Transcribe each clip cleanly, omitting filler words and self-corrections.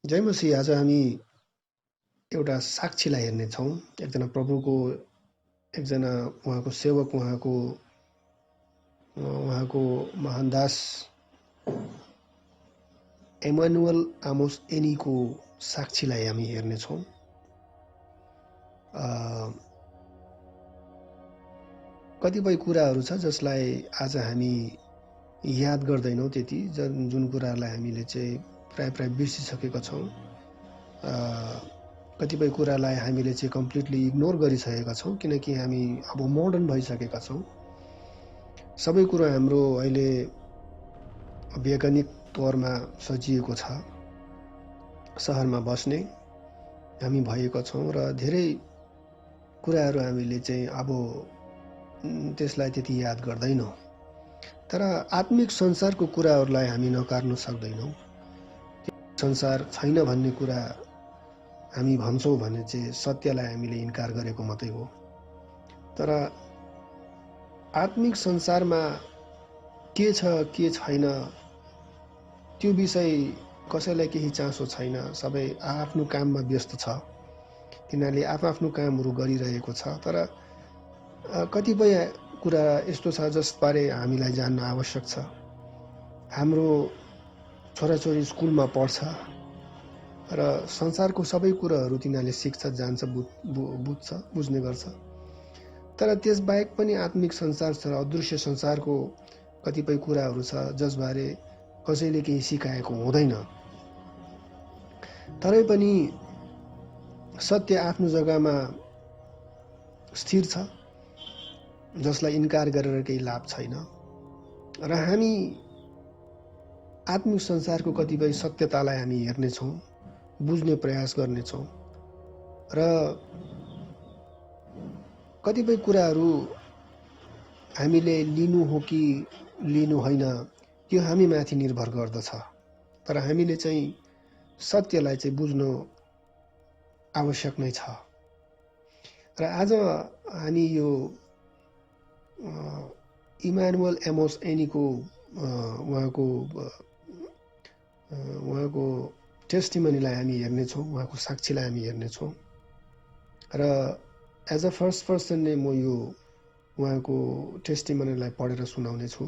जय मसीह। आज हामी एउटा साक्षीलाई हेर्नेछौँ। एकजना प्रभुको एकजना उहाँको सेवक, उहाँको महान दास एमानुएल आमोस एनीको साक्षीलाई हामी हेर्नेछौँ। कतिपय कुराहरू छ जसलाई आज हामी याद गर्दैनौँ त्यति, जुन कुराहरूलाई हामीले चाहिँ प्राय बिर्सिसकेका छौँ। कतिपय कुरालाई हामीले चाहिँ कम्प्लिटली इग्नोर गरिसकेका छौँ, किनकि हामी अब मोडर्न भइसकेका छौँ। सबै कुरो हाम्रो अहिले वैज्ञानिक तौरमा सजिएको छ। सहरमा बस्ने हामी भएका छौँ र धेरै कुराहरू हामीले चाहिँ अब त्यसलाई त्यति याद गर्दैनौँ। तर आत्मिक संसारको कुराहरूलाई हामी नकार्न सक्दैनौँ। संसार छैन भन्ने कुरा हामी भन्छौँ भने चाहिँ सत्यलाई हामीले इन्कार गरेको मात्रै हो। तर आत्मिक संसारमा के छ के छैन त्यो विषय कसैलाई केही चासो छैन। सबै आफ्नो काममा व्यस्त छ। तिनीहरूले आफ्नो कामहरू गरिरहेको छ। तर कतिपय कुरा यस्तो छ जसबारे हामीलाई जान्न आवश्यक छ। हाम्रो छोराछोरी स्कुलमा पढ्छ र संसारको सबै कुराहरू तिनीहरूले सिक्छ, जान्छ, बुझ्ने गर्छ। तर त्यसबाहेक पनि आत्मिक संसार छ र अदृश्य संसारको कतिपय कुराहरू छ जसबारे कसैले केही सिकाएको हुँदैन। तरै पनि सत्य आफ्नो जग्गामा स्थिर छ, जसलाई इन्कार गरेर केही लाभ छैन। र हामी आत्मिक संसारको कतिपय सत्यतालाई हामी हेर्नेछौँ, बुझ्ने प्रयास गर्नेछौँ र कतिपय कुराहरू हामीले लिनु हो कि लिनु होइन त्यो हामी माथि निर्भर गर्दछ। तर हामीले चाहिँ सत्यलाई चाहिँ बुझ्नु आवश्यक नै छ। र आज हामी यो इमानुएल एमोस एनीको उहाँको टेस्टिमनीलाई हामी हेर्नेछौँ, उहाँको साक्षीलाई हामी हेर्नेछौँ। र एज अ फर्स्ट पर्सन नै म यो उहाँको टेस्टिमनीलाई पढेर सुनाउने छु।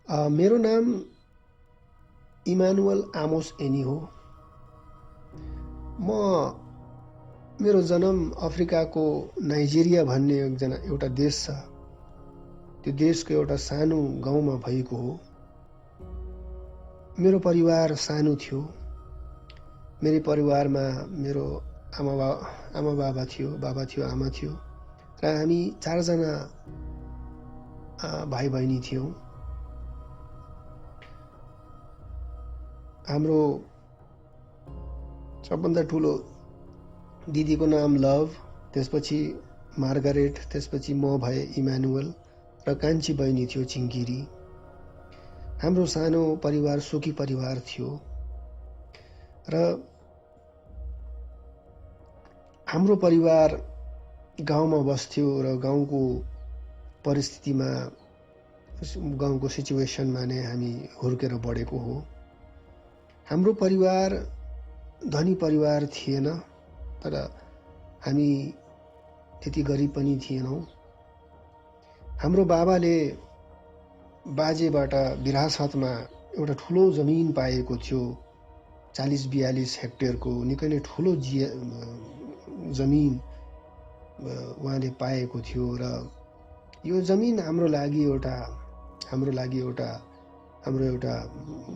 मेरो नाम इमानुएल आमोस एनी हो। मेरो जन्म अफ्रिकाको नाइजेरिया भन्ने एउटा देश छ, त्यो देशको एउटा सानो गाउँमा भएको हो। मेरो परिवार सानो थियो। मेरो परिवारमा मेरो आमा बाबा थियो, आमा थियो र हामी 4 जना भाइ बहिनी थियौँ। हाम्रो सबभन्दा ठुलो दिदीको नाम लभ, त्यसपछि मार्गारेट, त्यसपछि म भए इमानुएल र कान्छी बहिनी थियो चिङ्किरी। हाम्रो सानो परिवार सुखी परिवार थियो र हाम्रो परिवार गाउँमा बस्थ्यो र गाउँको परिस्थितिमा, गाउँको सिचुएसनमा नै हामी हुर्केर बढेको हो। हाम्रो परिवार धनी परिवार थिएन, तर हामी त्यति गरिब पनि थिएनौँ। हाम्रो बाबाले बाजेबाट विरासतमा एउटा ठुलो जमिन पाएको थियो, 40-42 हेक्टेयरको निकै नै ठुलो जमिन उहाँले पाएको थियो। र यो जमिन हाम्रो लागि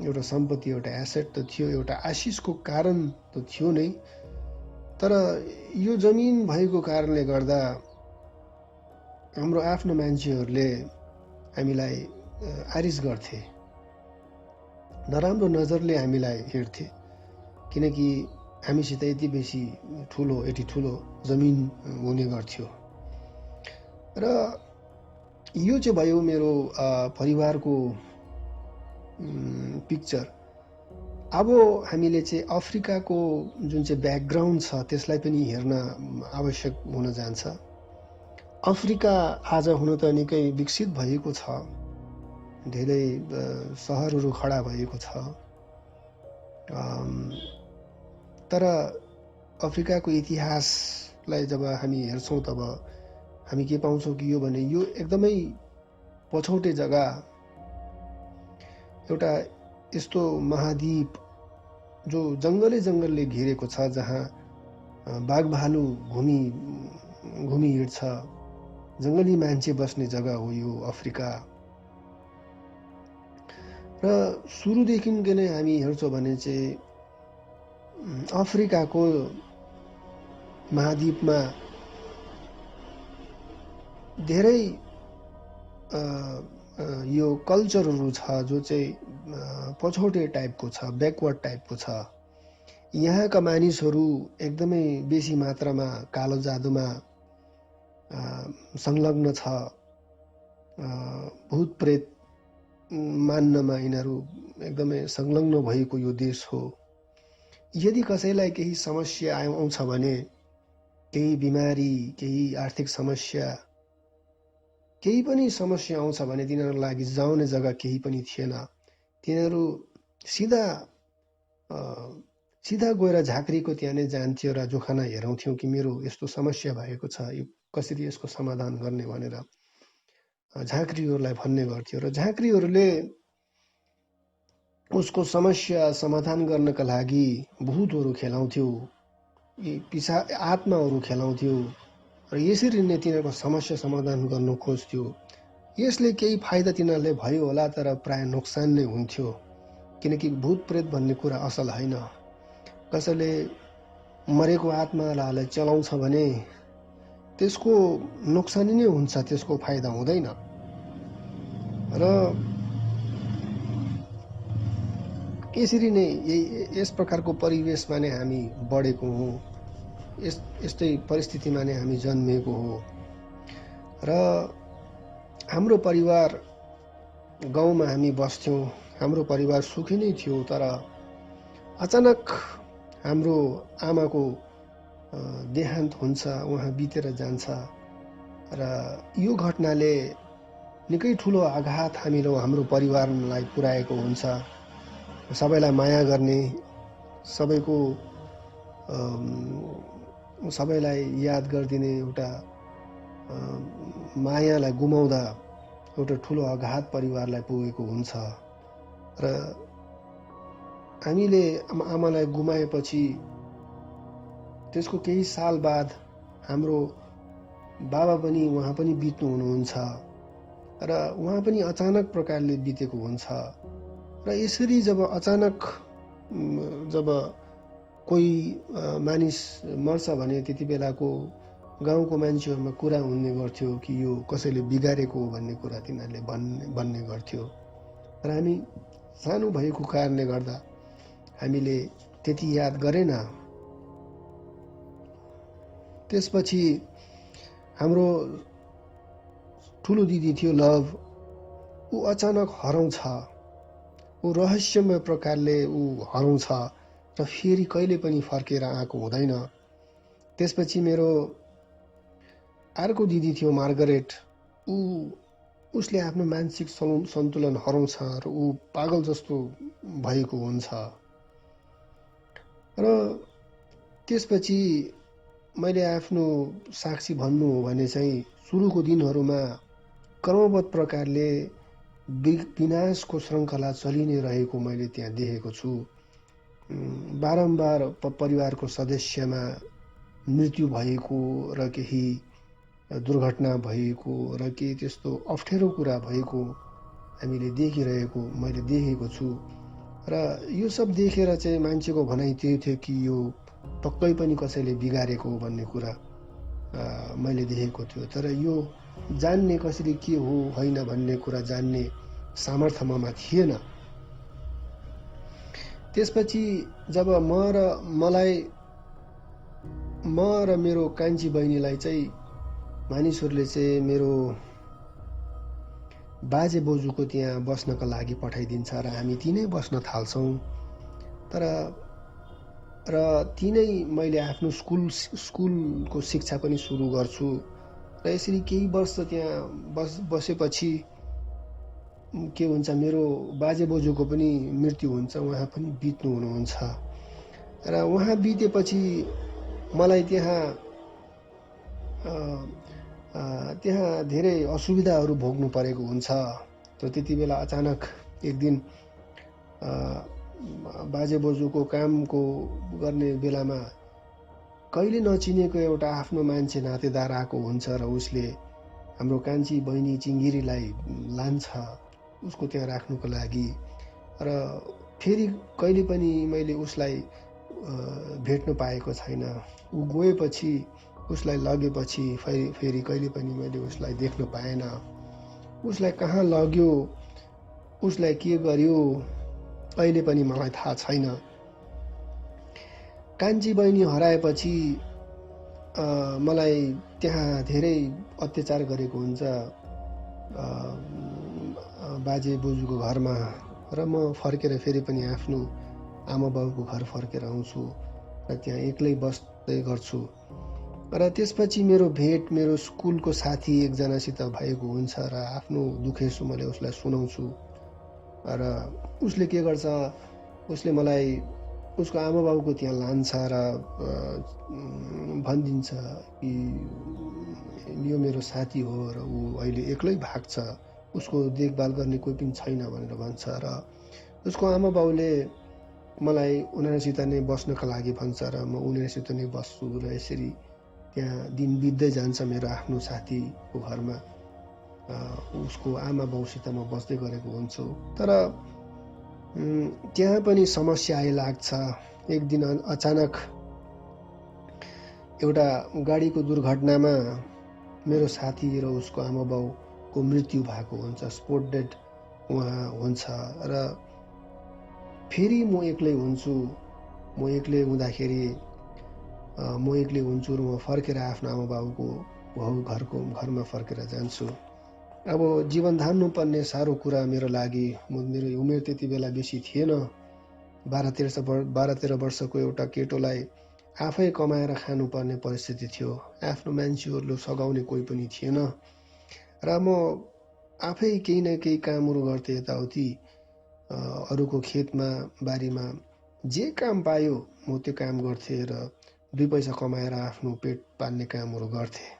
एउटा सम्पत्ति, एउटा एसेट त थियो, एउटा आशिषको कारण त थियो नै। तर यो जमिन भएको कारणले गर्दा हाम्रो आफ्नो मान्छेहरूले हामीलाई आरिस गर्थे, नराम्रो नजरले हामीलाई हेर्थे, किनकि हामीसित यति ठुलो जमिन हुने गर्थ्यो। र यो चाहिँ भयो मेरो परिवारको पिक्चर। अब हामीले चाहिँ अफ्रिकाको जुन चाहिँ ब्याकग्राउन्ड छ त्यसलाई पनि हेर्न आवश्यक हुन जान्छ। अफ्रिका आज हुन त निकै विकसित भएको छ, धेरै सहरहरू खडा भएको छ। तर अफ्रिकाको इतिहासलाई जब हामी हेर्छौँ तब हामी के पाउँछौँ कि यो भने यो एकदमै पछौटे जग्गा, एउटा यस्तो महाद्वीप जो जङ्गलले घेरेको छ, जहाँ बाघ भालु घुमी हिँड्छ, जङ्गली मान्छे बस्ने जग्गा हो यो अफ्रिका। र सुरुदेखिकै नै हामी हेर्छौँ भने चाहिँ अफ्रिकाको महाद्वीपमा धेरै यो कल्चरहरू छ जो चाहिँ पछौटे टाइपको छ, ब्याकवर्ड टाइपको छ। यहाँका मानिसहरू एकदमै बेसी मात्रामा कालो जादुमा संलग्न छ। भूत प्रेत मान्नमा यिनीहरू एकदमै संलग्न भएको यो देश हो। यदि कसैलाई केही समस्या आउँछ भने, केही बिमारी, केही आर्थिक समस्या, केही पनि समस्या आउँछ भने तिनीहरूको लागि जाउने जग्गा केही पनि थिएन। तिनीहरू सिधा गएर झाँक्रीको त्यहाँ नै जान्थ्यो र जोखाना हेराउँथ्यौँ कि मेरो यस्तो समस्या भएको छ, यो कसरी यसको समाधान गर्ने भनेर झाँक्रीहरूलाई भन्ने गर्थ्यो। र झाँक्रीहरूले उसको समस्या समाधान गर्नका लागि भूतहरू खेलाउँथ्यो, आत्माहरू खेलाउँथ्यो र यसरी नै तिनीहरूको समस्या समाधान गर्न खोज्थ्यो। यसले केही फाइदा तिनीहरूलाई भयो होला, तर प्राय नोक्सान नै हुन्थ्यो, किनकि भूत प्रेत भन्ने कुरा असल होइन। कसैले मरेको आत्मालाई चलाउँछ भने त्यसको नोक्सानी नै हुन्छ, त्यसको फाइदा हुँदैन। र यसरी नै यस प्रकारको परिवेशमा नै हामी बढेको हौँ, यस्तै परिस्थितिमा नै हामी जन्मिएको हो। र हाम्रो परिवार गाउँमा हामी बस्थ्यौँ, हाम्रो परिवार सुखी नै थियो। तर अचानक हाम्रो आमाको देहान्त हुन्छ, उहाँ बितेर जान्छ र यो घटनाले निकै ठुलो आघात हाम्रो परिवारलाई पुर्याएको हुन्छ। सबैलाई माया गर्ने, सबैलाई याद गरिदिने एउटा मायालाई गुमाउँदा एउटा ठुलो आघात परिवारलाई पुगेको हुन्छ। र हामीले आमालाई गुमाएपछि त्यसको केही साल बाद हाम्रो बाबा पनि उहाँ पनि बित्नु हुनुहुन्छ र उहाँ पनि अचानक प्रकारले बितेको हुन्छ। र यसरी जब अचानक जब कोही मानिस मर्छ भने त्यति बेलाको गाउँको मान्छेहरूमा कुरा हुने गर्थ्यो कि यो कसैले बिगारेको हो भन्ने कुरा तिनीहरूले भन्ने गर्थ्यो। र हामी सानो भएको कारणले गर्दा हामीले त्यति याद गरेन। त्यसपछि हाम्रो ठुलो दिदी थियो लभ, ऊ अचानक हराउँछ, ऊ रहस्यमय प्रकारले ऊ हराउँछ र फेरि कहिले पनि फर्केर आएको हुँदैन। त्यसपछि मेरो अर्को दिदी थियो मार्गरेट, उसले आफ्नो मानसिक सन्तुलन हराउँछ र ऊ पागल जस्तो भएको हुन्छ। र त्यसपछि मैले आफ्नो साक्षी भन्नु हो भने चाहिँ सुरुको दिनहरूमा क्रमबद्ध प्रकारले विनाशको श्रृङ्खला चलि नै रहेको मैले त्यहाँ देखेको छु। बारम्बार परिवारको सदस्यमा मृत्यु भएको र केही दुर्घटना भएको र केही त्यस्तो अप्ठ्यारो कुरा भएको हामीले मैले देखेको छु। र यो सब देखेर चाहिँ मान्छेको भनाइ त्यही थियो कि यो पक्कै पनि कसैले बिगारेको हो भन्ने कुरा मैले देखेको थियो। तर यो जान्ने कसरी के हो होइन भन्ने कुरा जान्ने सामर्थ्य ममा थिएन। त्यसपछि जब म र मेरो कान्छी बहिनीलाई चाहिँ मानिसहरूले चाहिँ मेरो बाजे बोजूको त्यहाँ बस्नका लागि पठाइदिन्छ र हामी तिनै बस्न थाल्छौँ। र तिनै मैले आफ्नो स्कुलको शिक्षा पनि सुरु गर्छु। र यसरी केही वर्ष त्यहाँ बसेपछि के हुन्छ, मेरो बाजे बोजूको पनि मृत्यु हुन्छ, उहाँ पनि बित्नु हुनुहुन्छ र उहाँ बितेपछि मलाई त्यहाँ धेरै असुविधाहरू भोग्नु परेको हुन्छ। त्यति बेला अचानक एक दिन बाजे बोजूको कामको गर्ने बेलामा कहिले नचिनेको एउटा आफ्नो मान्छे नातेदार आएको हुन्छ र उसले हाम्रो कान्छी बहिनी चिङ्गिरीलाई लान्छ उसको त्यहाँ राख्नुको लागि। र फेरि कहिले पनि मैले उसलाई भेट्न पाएको छैन। ऊ गएपछि, उसलाई लगेपछि फेरि कहिले पनि मैले उसलाई देख्न पाएन। उसलाई कहाँ लग्यो, उसलाई के गर्यो, अहिले पनि मलाई थाहा छैन। कान्छी बहिनी हराएपछि मलाई त्यहाँ धेरै अत्याचार गरेको हुन्छ बाजे बोजूको घरमा, र म फर्केर फेरि पनि आफ्नो आमा बाउको घर फर्केर आउँछु र त्यहाँ एक्लै बस्दै गर्छु। र त्यसपछि मेरो भेट मेरो स्कुलको साथी एकजनासित भएको हुन्छ र आफ्नो दुखेसो मैले उसलाई सुनाउँछु र उसले के गर्छ, उसले मलाई उसको आमा बाउको त्यहाँ लान्छ र भनिदिन्छ कि यो मेरो साथी हो र ऊ अहिले एक्लै भाग्छ, उसको देखभाल गर्ने कोही पनि छैन भनेर भन्छ। र उसको आमा बाउले मलाई उनीहरूसित नै बस्नका लागि भन्छ र म उनीहरूसित नै बस्छु र यसरी त्यहाँ दिन बित्दै जान्छ मेरो आफ्नो साथीको घरमा। उसको आमा बाउसित म बस्दै गरेको हुन्छु। तर त्यहाँ पनि समस्या आइलाग्छ। एक दिन अचानक एउटा गाडीको दुर्घटनामा मेरो साथी र उसको आमा बाउको मृत्यु भएको हुन्छ, स्पोट डेड उहाँ हुन्छ। र फेरि म एक्लै हुन्छु। म एक्लै हुँदाखेरि म एक्लै हुन्छु र म फर्केर आफ्नो आमा बाउको घरमा फर्केर जान्छु। अब जीवन धान्नुपर्ने साह्रो कुरा मेरो लागि। मेरो उमेर त्यति बेला बेसी थिएन। 12-13 वर्षको एउटा केटोलाई आफै कमाएर खानुपर्ने परिस्थिति थियो। आफ्नो मान्छेहरूले सघाउने कोही पनि थिएन र म आफै केही न केही कामहरू गर्थेँ यताउति, अरूको खेतमा बारीमा जे काम पायो म त्यो काम गर्थेँ र 2 पैसा कमाएर आफ्नो पेट पाल्ने कामहरू गर्थेँ।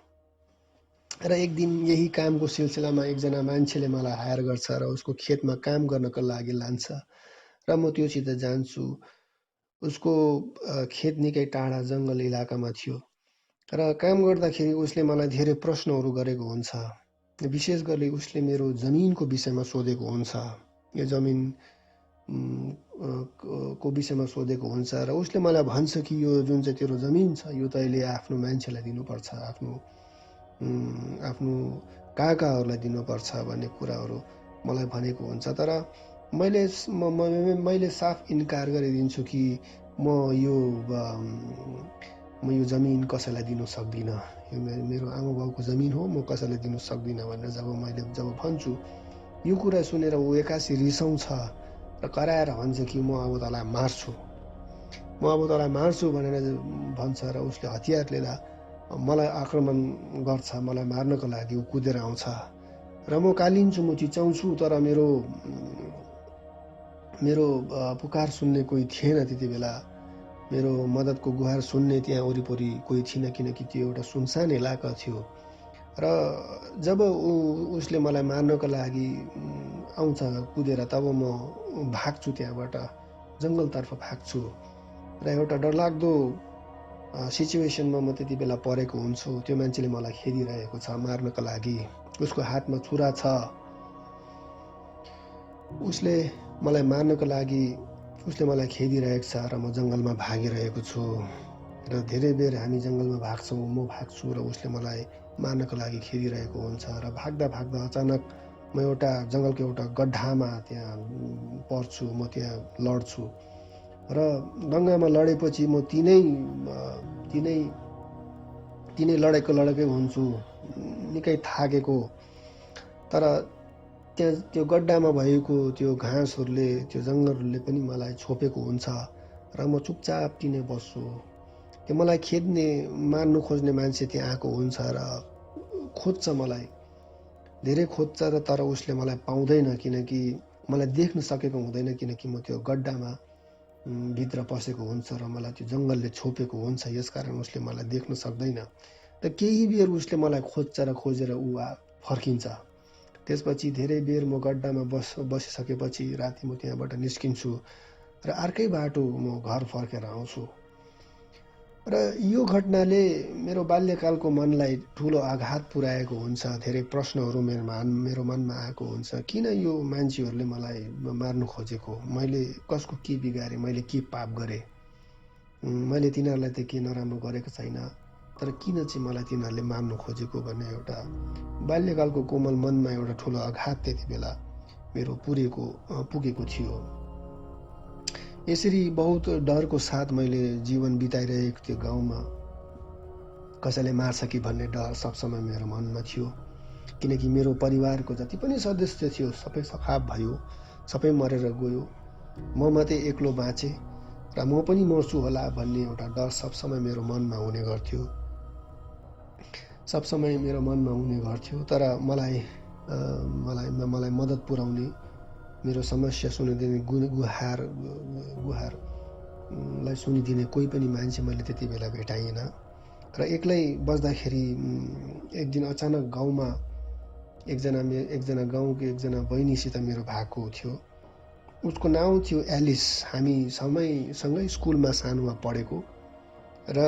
र एक दिन यही कामको सिलसिलामा एकजना मान्छेले मलाई हायर गर्छ र उसको खेतमा काम गर्नको लागि लान्छ र म त्योसित जान्छु। उसको खेत निकै टाढा जङ्गल इलाकामा थियो र काम गर्दाखेरि उसले मलाई धेरै प्रश्नहरू गरेको हुन्छ। विशेष गरी उसले मेरो जमिनको विषयमा सोधेको हुन्छ। यो जमिन को विषयमा सोधेको हुन्छ र उसले मलाई भन्छ कि यो जुन चाहिँ तेरो जमिन छ यो तैँले आफ्नो मान्छेलाई दिनुपर्छ, आफ्नो काकाहरूलाई दिनुपर्छ भन्ने कुराहरू मलाई भनेको हुन्छ। तर मैले साफ इन्कार गरिदिन्छु कि म यो जमिन कसैलाई दिन सक्दिनँ, यो मेरो आमा बाउको जमिन हो, म कसैलाई दिन सक्दिनँ भनेर जब भन्छु, यो कुरा सुनेर ऊ एक्कासी रिसाउँछ र कराएर भन्छ कि म अब तँलाई मार्छु भनेर भन्छ र उसले हतियार लिएर मलाई आक्रमण गर्छ। मलाई मार्नको लागि ऊ कुदेर आउँछ र म कालिन्छु, म चिच्याउँछु। तर मेरो पुकार सुन्ने कोही थिएन त्यति बेला। मेरो मद्दतको गुहार सुन्ने त्यहाँ वरिपरि कोही थिएन, किनकि त्यो एउटा सुनसान इलाका थियो। र जब उसले मलाई मार्नको लागि आउँछ कुदेर, तब म भाग्छु, त्यहाँबाट जङ्गलतर्फ भाग्छु र एउटा डरलाग्दो सिचुएसनमा म त्यति बेला परेको हुन्छु। त्यो मान्छेले मलाई खेदिरहेको छ मार्नको लागि। उसको हातमा छुरा छ। उसले मलाई मार्नको लागि उसले मलाई खेदिरहेको छ र म जङ्गलमा भागिरहेको छु र धेरै बेर हामी जङ्गलमा भाग्छौँ, म भाग्छु र उसले मलाई मार्नको लागि खेदिरहेको हुन्छ। र भाग्दा भाग्दा अचानक म एउटा जङ्गलको एउटा गड्ढामा त्यहाँ पर्छु, म त्यहाँ लड्छु र दङ्गामा लडेपछि म तिनै लडेकै हुन्छु, निकै थाकेको। तर त्यहाँ त्यो गड्डामा भएको त्यो घाँसहरूले, त्यो जङ्गलहरूले पनि मलाई छोपेको हुन्छ र म चुपचाप तिनै बस्छु। त्यो मलाई खेद्ने, मार्नु खोज्ने मान्छे त्यहाँ आएको हुन्छ र खोज्छ मलाई धेरै खोज्छ र तर उसले मलाई पाउँदैन, किनकि मलाई देख्न सकेको हुँदैन, किनकि म त्यो गड्डामा भित्र पसेको हुन्छ र मलाई त्यो जङ्गलले छोपेको हुन्छ। यसकारण उसले मलाई देख्न सक्दैन र केही बेर उसले मलाई खोज्छ र खोजेर ऊ फर्किन्छ। त्यसपछि धेरै बेर म गड्डामा बसिसकेपछि राति म त्यहाँबाट निस्किन्छु र अर्कै बाटो म घर फर्केर आउँछु। र यो घटनाले मेरो बाल्यकालको मनलाई ठुलो आघात पुर्याएको हुन्छ। धेरै प्रश्नहरू मेरो मनमा आएको हुन्छ, किन यो मान्छेहरूले मलाई मार्नु खोजेको, मैले कसको के बिगारेँ, मैले के पाप गरेँ, मैले तिनीहरूलाई त के नराम्रो गरेको छैन, तर किन चाहिँ मलाई तिनीहरूले मार्नु खोजेको भन्ने एउटा बाल्यकालको कोमल मनमा एउटा ठुलो आघात त्यति बेला मेरो पुगेको थियो। यसरी बहुत डरको साथ मैले जीवन बिताइरहेको त्यो गाउँमा कसैले मार्छ कि भन्ने डर सब समय मेरो मनमा थियो, किनकि मेरो परिवारको जति पनि सदस्य थियो सबै सखाप भयो, सबै मरेर गयो, म मात्रै एक्लो बाँचेँ र म पनि मर्छु होला भन्ने एउटा डर सब समय मेरो मनमा हुने गर्थ्यो, सब समय मेरो मनमा हुने गर्थ्यो। तर मलाई मद्दत पुर्याउने, मेरो समस्या सुनिदिने, गुहारलाई सुनिदिने कोही पनि मान्छे मैले त्यति बेला भेटाइनँ। र एक्लै बस्दाखेरि एक दिन अचानक गाउँमा एकजना गाउँको एकजना बहिनीसित मेरो भएको थियो। उसको नाउँ थियो एलिस। हामी सँगै स्कुलमा सानोमा पढेको र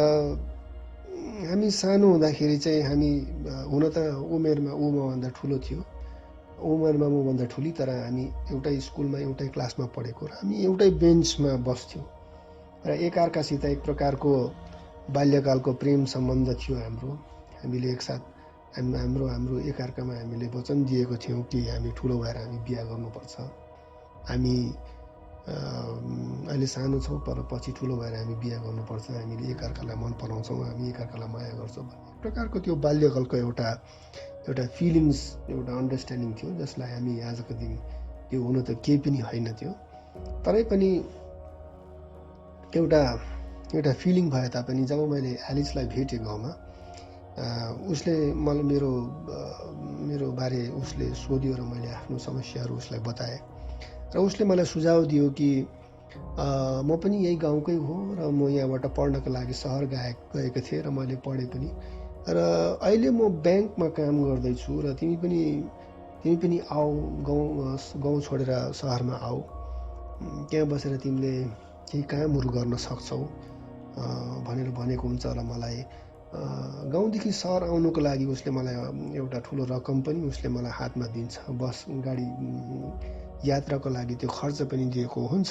हामी सानो हुँदाखेरि चाहिँ हामी हुन त उमेरमा ऊ मभन्दा ठुलो थियो, उमेरमा मभन्दा ठुली, तर हामी एउटै स्कुलमा एउटै क्लासमा पढेको र हामी एउटै बेन्चमा बस्थ्यौँ र एकअर्कासित एक प्रकारको बाल्यकालको प्रेम सम्बन्ध थियो हाम्रो। हामीले एकसाथ हाम्रो एकअर्कामा हामीले वचन दिएको थियौँ कि हामी ठुलो भएर हामी बिहा गर्नुपर्छ, हामी अहिले सानो छौँ तर पछि ठुलो भएर हामी बिहा गर्नुपर्छ, हामीले एकअर्कालाई मन पराउँछौँ, हामी एकअर्कालाई माया गर्छौँ भन्ने प्रकारको त्यो बाल्यकालको एउटा फिलिङ्स, एउटा अन्डरस्ट्यान्डिङ थियो, जसलाई हामी आजको दिन त्यो हुन त केही पनि होइन थियो, तरै पनि एउटा फिलिङ भए तापनि जब मैले एलिसलाई भेटेँ गाउँमा, उसले मलाई मेरो बारे उसले सोध्यो र मैले आफ्नो समस्याहरू उसलाई बताएँ र उसले मलाई सुझाव दियो कि म पनि यही गाउँकै हो र म यहाँबाट पढ्नको लागि सहर गएको थिएँ र मैले पढेँ पनि, र अहिले म ब्याङ्कमा काम गर्दैछु र तिमी पनि आऊ, गाउँ छोडेर सहरमा आऊ, त्यहाँ बसेर तिमीले केही कामहरू गर्न सक्छौ भनेर भनेको हुन्छ। र मलाई गाउँदेखि सहर आउनुको लागि उसले मलाई एउटा ठुलो रकम पनि उसले मलाई हातमा दिन्छ, बस गाडी यात्राको लागि त्यो खर्च पनि दिएको हुन्छ।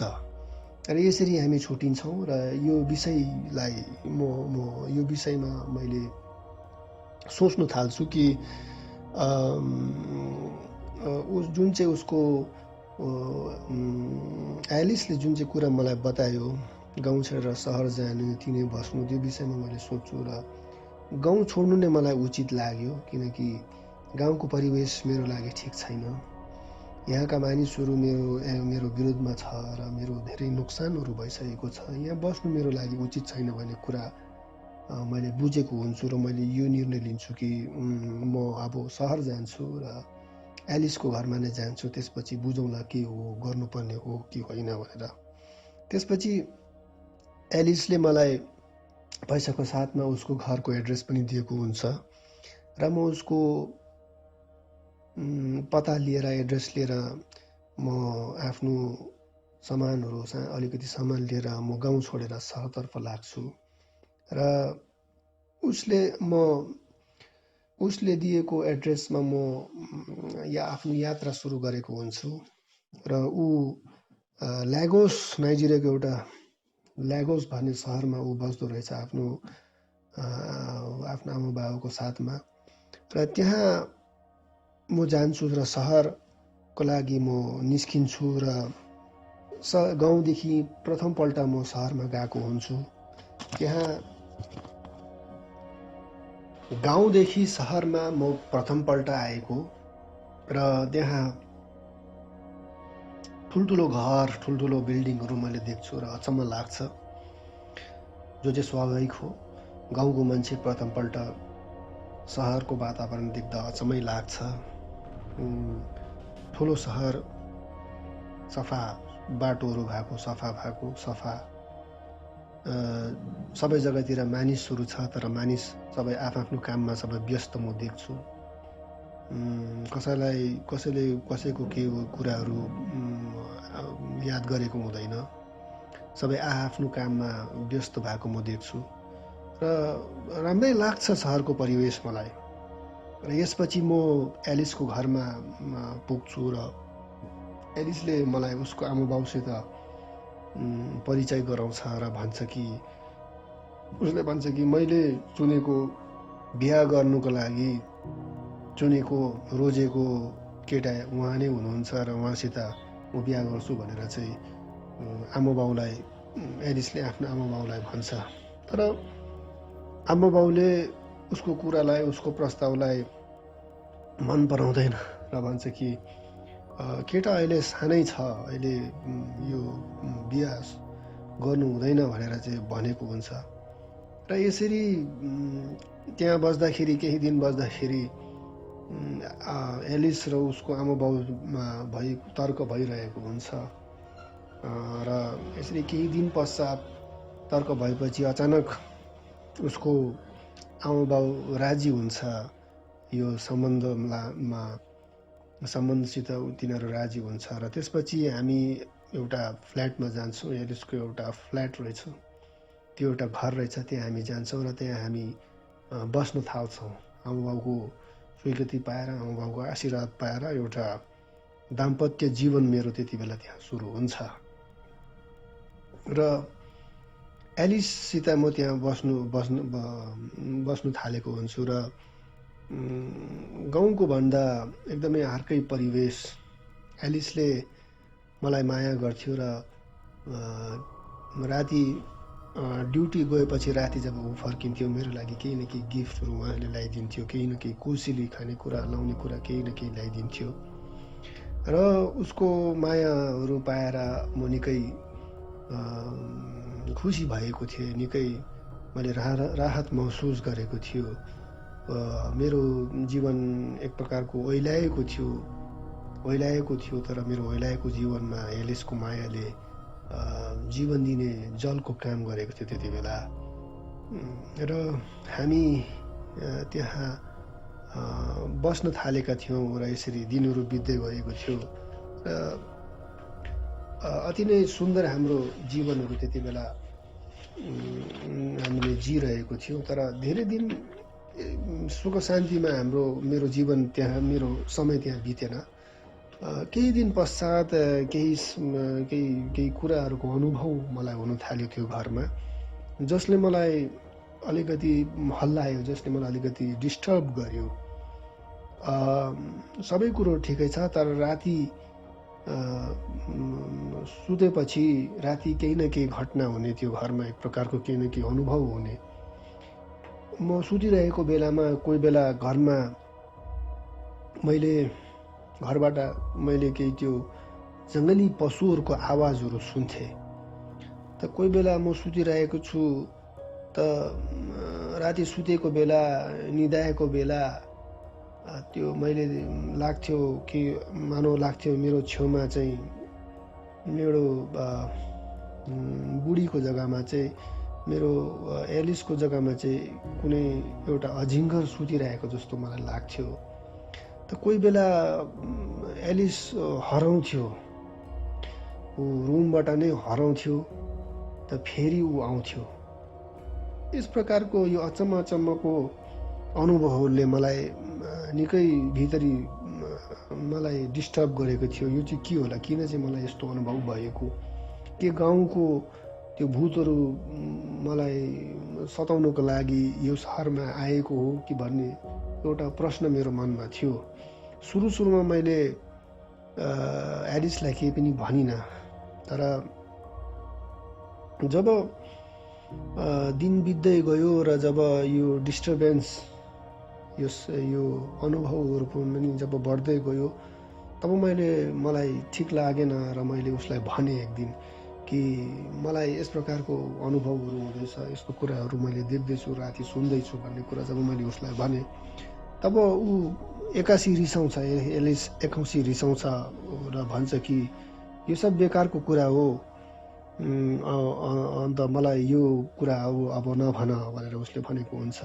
र यसरी हामी छुट्टिन्छौँ र यो विषयमा मैले सोच्नु थाल्छु कि जुन चाहिँ उसको एलिसले जुन चाहिँ कुरा मलाई बतायो, गाउँ छोडेर सहर जानु, तिनै बस्नु, त्यो विषयमा मैले सोच्छु र गाउँ छोड्नु नै मलाई उचित लाग्यो, किनकि गाउँको परिवेश मेरो लागि ठिक छैन। यहाँका मानिसहरू मेरो विरुद्धमा छ र मेरो धेरै नोक्सानहरू भइसकेको छ। यहाँ बस्नु मेरो लागि उचित छैन भन्ने कुरा मैले बुझेको हुन्छु र मैले यो निर्णय लिन्छु कि म अब सहर जान्छु र एलिसको घरमा नै जान्छु, त्यसपछि बुझौँला के हो, गर्नुपर्ने हो कि होइन भनेर। त्यसपछि एलिसले मलाई पैसाको साथमा उसको घरको एड्रेस पनि दिएको हुन्छ र म उसको पत्ता लिएर, एड्रेस लिएर म आफ्नो अलिकति सामान लिएर म गाउँ छोडेर सहरतर्फ लाग्छु र उसले दिएको एड्रेसमा म आफ्नो यात्रा सुरु गरेको हुन्छु र ऊ लागोस, नाइजेरियाको एउटा लागोस भन्ने सहरमा ऊ बस्दो रहेछ आफ्नो आमा बाबाको साथमा। र त्यहाँ म जान्छु र सहरको लागि म निस्किन्छु र गाउँदेखि प्रथमपल्ट म सहरमा गएको हुन्छु। त्यहाँ गाउँदेखि सहरमा म प्रथमपल्ट आएको र त्यहाँ ठुल्ठुलो घर, ठुल्ठुलो बिल्डिङहरू मैले देख्छु र अचम्म लाग्छ, जो चाहिँ स्वाभाविक हो। गाउँको मान्छे प्रथमपल्ट सहरको वातावरण देख्दा अचम्मै लाग्छ। ठुलो सहर, सफा बाटोहरू भएको, सफा सबै जग्गातिर मानिसहरू छ, तर मानिस सबै आफ्नो काममा सबै व्यस्त म देख्छु। कसैले कसैको केही कुराहरू याद गरेको हुँदैन, सबै आफ्नो काममा व्यस्त भएको म देख्छु र राम्रै लाग्छ सहरको परिवेश मलाई। र यसपछि म एलिसको घरमा पुग्छु र एलिसले मलाई उसको आमाबाउसित परिचय गराउँछ र उसले भन्छ कि मैले चुनेको बिहा गर्नुको लागि चुनेको रोजेको केटा उहाँ नै हुनुहुन्छ र उहाँसित म बिहा गर्छु भनेर चाहिँ आमाबाउलाई एलिसले आफ्नो आमाबाउलाई भन्छ। तर आमाबाउले उसको कुरालाई, उसको प्रस्तावलाई मन पराउँदैन र भन्छ कि केटा अहिले सानै छ, अहिले यो बिहा गर्नु हुँदैन भनेर चाहिँ भनेको हुन्छ। र यसरी त्यहाँ बस्दाखेरि, केही दिन बस्दाखेरि एलिस र उसको आमाबाउमा तर्क भइरहेको हुन्छ र यसरी केही दिन पश्चात तर्क भएपछि अचानक उसको आमाबाउ राजी हुन्छ यो सम्बन्धसित तिनीहरू राजी हुन्छ। र त्यसपछि हामी एउटा फ्ल्याटमा जान्छौँ। एलिसको एउटा फ्ल्याट रहेछ, त्यो एउटा घर रहेछ, त्यहाँ हामी जान्छौँ र त्यहाँ हामी बस्न थाल्छौँ। आमाबाउको स्वीकृति पाएर, आमाबाउको आशीर्वाद पाएर एउटा दाम्पत्य जीवन मेरो त्यति बेला त्यहाँ सुरु हुन्छ। र एलिससित म त्यहाँ बस्नु थालेको हुन्छु र गाउँको भन्दा एकदमै अर्कै परिवेश। एलिसले मलाई माया गर्थ्यो र राति ड्युटी गएपछि राति जब ऊ फर्किन्थ्यो, मेरो लागि केही न केही गिफ्टहरू उहाँले ल्याइदिन्थ्यो, केही न केही कोसिली खानेकुरा, लाउने कुरा केही न केही ल्याइदिन्थ्यो र उसको मायाहरू पाएर म निकै खुसी भएको थिएँ, निकै मैले राहत महसुस गरेको थियो। मेरो जीवन एक प्रकारको ओइलाएको थियो, तर मेरो ओइलाएको जीवनमा एलिसको मायाले जीवन दिने जलको काम गरेको थियो त्यति बेला। र हामी त्यहाँ बस्न थालेका थियौँ र यसरी दिनहरू बित्दै गएको थियो र अति नै सुन्दर हाम्रो जीवनहरू त्यति बेला हामीले जिरहेको थियौँ। तर धेरै दिन सुख शान्तिमा मेरो जीवन त्यहाँ, मेरो समय त्यहाँ बितेन। केही दिन पश्चात केही कुराहरूको अनुभव मलाई हुन थाल्यो त्यो घरमा, जसले मलाई अलिकति हल्लायो, जसले मलाई अलिकति डिस्टर्ब गर्यो। सबै कुरो ठिकै छ, तर राति सुतेपछि राति केही न केही घटना हुने, त्यो घरमा एक प्रकारको केही न केही अनुभव हुने। म सुतिरहेको बेलामा कोही बेला घरबाट मैले केही त्यो जङ्गली पशुहरूको आवाजहरू सुन्थेँ। त कोही बेला म सुतिरहेको छु त राति सुतेको बेला, निदाएको बेला त्यो मैले लाग्थ्यो मेरो छेउमा चाहिँ, मेरो बुढीको जग्गामा चाहिँ, मेरो एलिसको जग्गामा चाहिँ कुनै एउटा अजिङ्गर सुतिरहेको जस्तो मलाई लाग्थ्यो। त कोही बेला एलिस हराउँथ्यो, ऊ रुमबाट नै हराउँथ्यो, त फेरि ऊ आउँथ्यो। यस प्रकारको यो अचम्मको अनुभवहरूले मलाई निकै भित्री मलाई डिस्टर्ब गरेको थियो। यो चाहिँ के होला, किन चाहिँ मलाई यस्तो अनुभव भएको, के गाउँको त्यो भूतहरू मलाई सताउनको लागि यो सहरमा आएको हो कि भन्ने एउटा प्रश्न मेरो मनमा थियो। सुरुमा मैले एलिसलाई केही पनि भनिनँ, तर जब दिन बित्दै गयो र जब यो डिस्टर्बेन्स, यो अनुभवहरू पनि जब बढ्दै गयो, तब मलाई ठिक लागेन र मैले उसलाई भने एक दिन कि मलाई यस प्रकारको अनुभवहरू हुँदैछ, यस्तो कुराहरू मैले देख्दैछु, राति सुन्दैछु भन्ने कुरा जब मैले उसलाई भने, तब ऊ एक्कासी रिसाउँछ, एलिस एकौसी रिसाउँछ र भन्छ कि यो सब बेकारको कुरा हो, अन्त मलाई यो कुरा अब नभन भनेर उसले भनेको हुन्छ।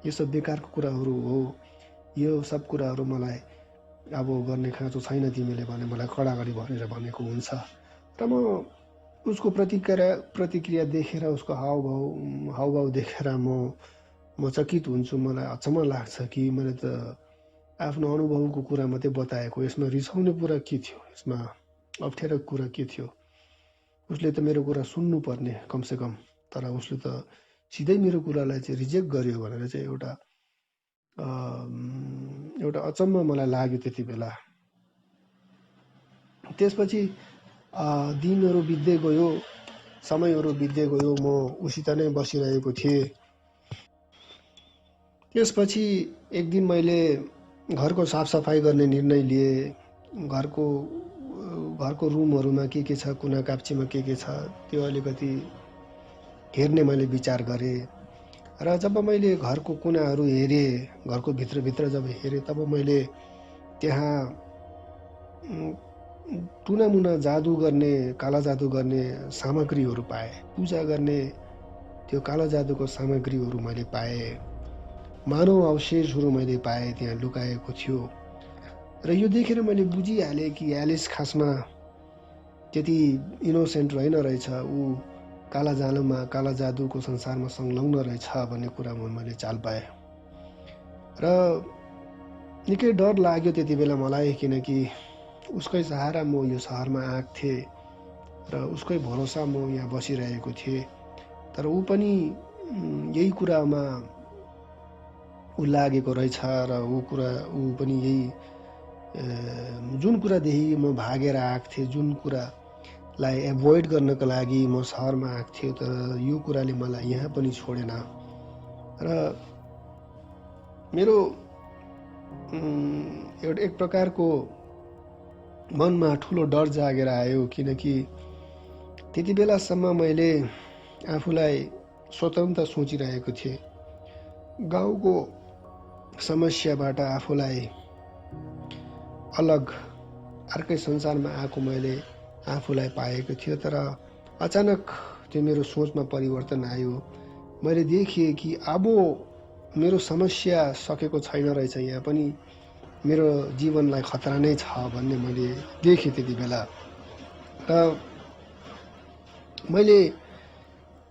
यो सब बेकारको कुराहरू हो, यो सब कुराहरू मलाई अब गर्ने खाँचो छैन तिमीले भने मलाई कडाकडी भनेर भनेको हुन्छ। र म उसको प्रतिक्रिया देखेर, उसको हावभाव देखेर म चकित हुन्छु। मलाई अचम्म लाग्छ कि मैले त आफ्नो अनुभवको कुरा मात्रै बताएको, यसमा रिसाउने कुरा के थियो, यसमा अप्ठ्यारो कुरा के थियो। उसले त मेरो कुरा सुन्नुपर्ने कमसेकम, तर उसले त सिधै मेरो कुरालाई चाहिँ रिजेक्ट गर्यो भनेर चाहिँ एउटा अचम्म मलाई लाग्यो त्यति बेला। त्यसपछि दिनहरू बित्दै गयो, समयहरू बित्दै गयो, म उसित नै बसिरहेको थिएँ। त्यसपछि एक दिन मैले घरको साफसफाइ गर्ने निर्णय लिएँ। घरको रुमहरूमा के छ, कुना काप्चीमा के छ, त्यो अलिकति हेर्ने मैले विचार गरेँ। र जब मैले घरको कुनाहरू हेरेँ, घरको भित्रभित्र जब हेरेँ, तब मैले त्यहाँ टुनामुना जादु गर्ने, काला जादु गर्ने सामग्रीहरू पाएँ। पूजा गर्ने त्यो काला जादुको सामग्रीहरू मैले पाएँ। मानव अवशेषहरू मैले पाएँ त्यहाँ लुकाएको थियो। र यो देखेर मैले बुझिहालेँ कि एलिस खासमा त्यति इनोसेन्ट रहेन रहेछ, ऊ काला जादुको संसारमा संलग्न रहेछ भन्ने कुरामा मैले चाल पाएँ। र निकै डर लाग्यो त्यति बेला मलाई, किनकि उसकै सहारा म यो सहरमा आएको थिएँ र उसकै भरोसा म यहाँ बसिरहेको थिएँ। तर ऊ पनि यही कुरामा ऊ लागेको रहेछ र ऊ पनि यही जुन कुरादेखि म भागेर आएको थिएँ, जुन कुरालाई एभोइड गर्नको लागि म सहरमा आएको थिएँ, तर यो कुराले मलाई यहाँ पनि छोडेन। र मेरो एउटा एक प्रकारको मनमा ठुलो डर जागेर आयो, किनकि त्यति बेलासम्म मैले आफूलाई स्वतन्त्र सोचिरहेको थिएँ। गाउँको समस्याबाट आफूलाई अलग अर्कै संसारमा आएको मैले आफूलाई पाएको थियो। तर अचानक त्यो मेरो सोचमा परिवर्तन आयो। मैले देखेँ कि अब मेरो समस्या सकेको छैन रहेछ, यहाँ पनि मेरो जीवनलाई खतरा नै छ भन्ने मैले देखेँ त्यति बेला। र मैले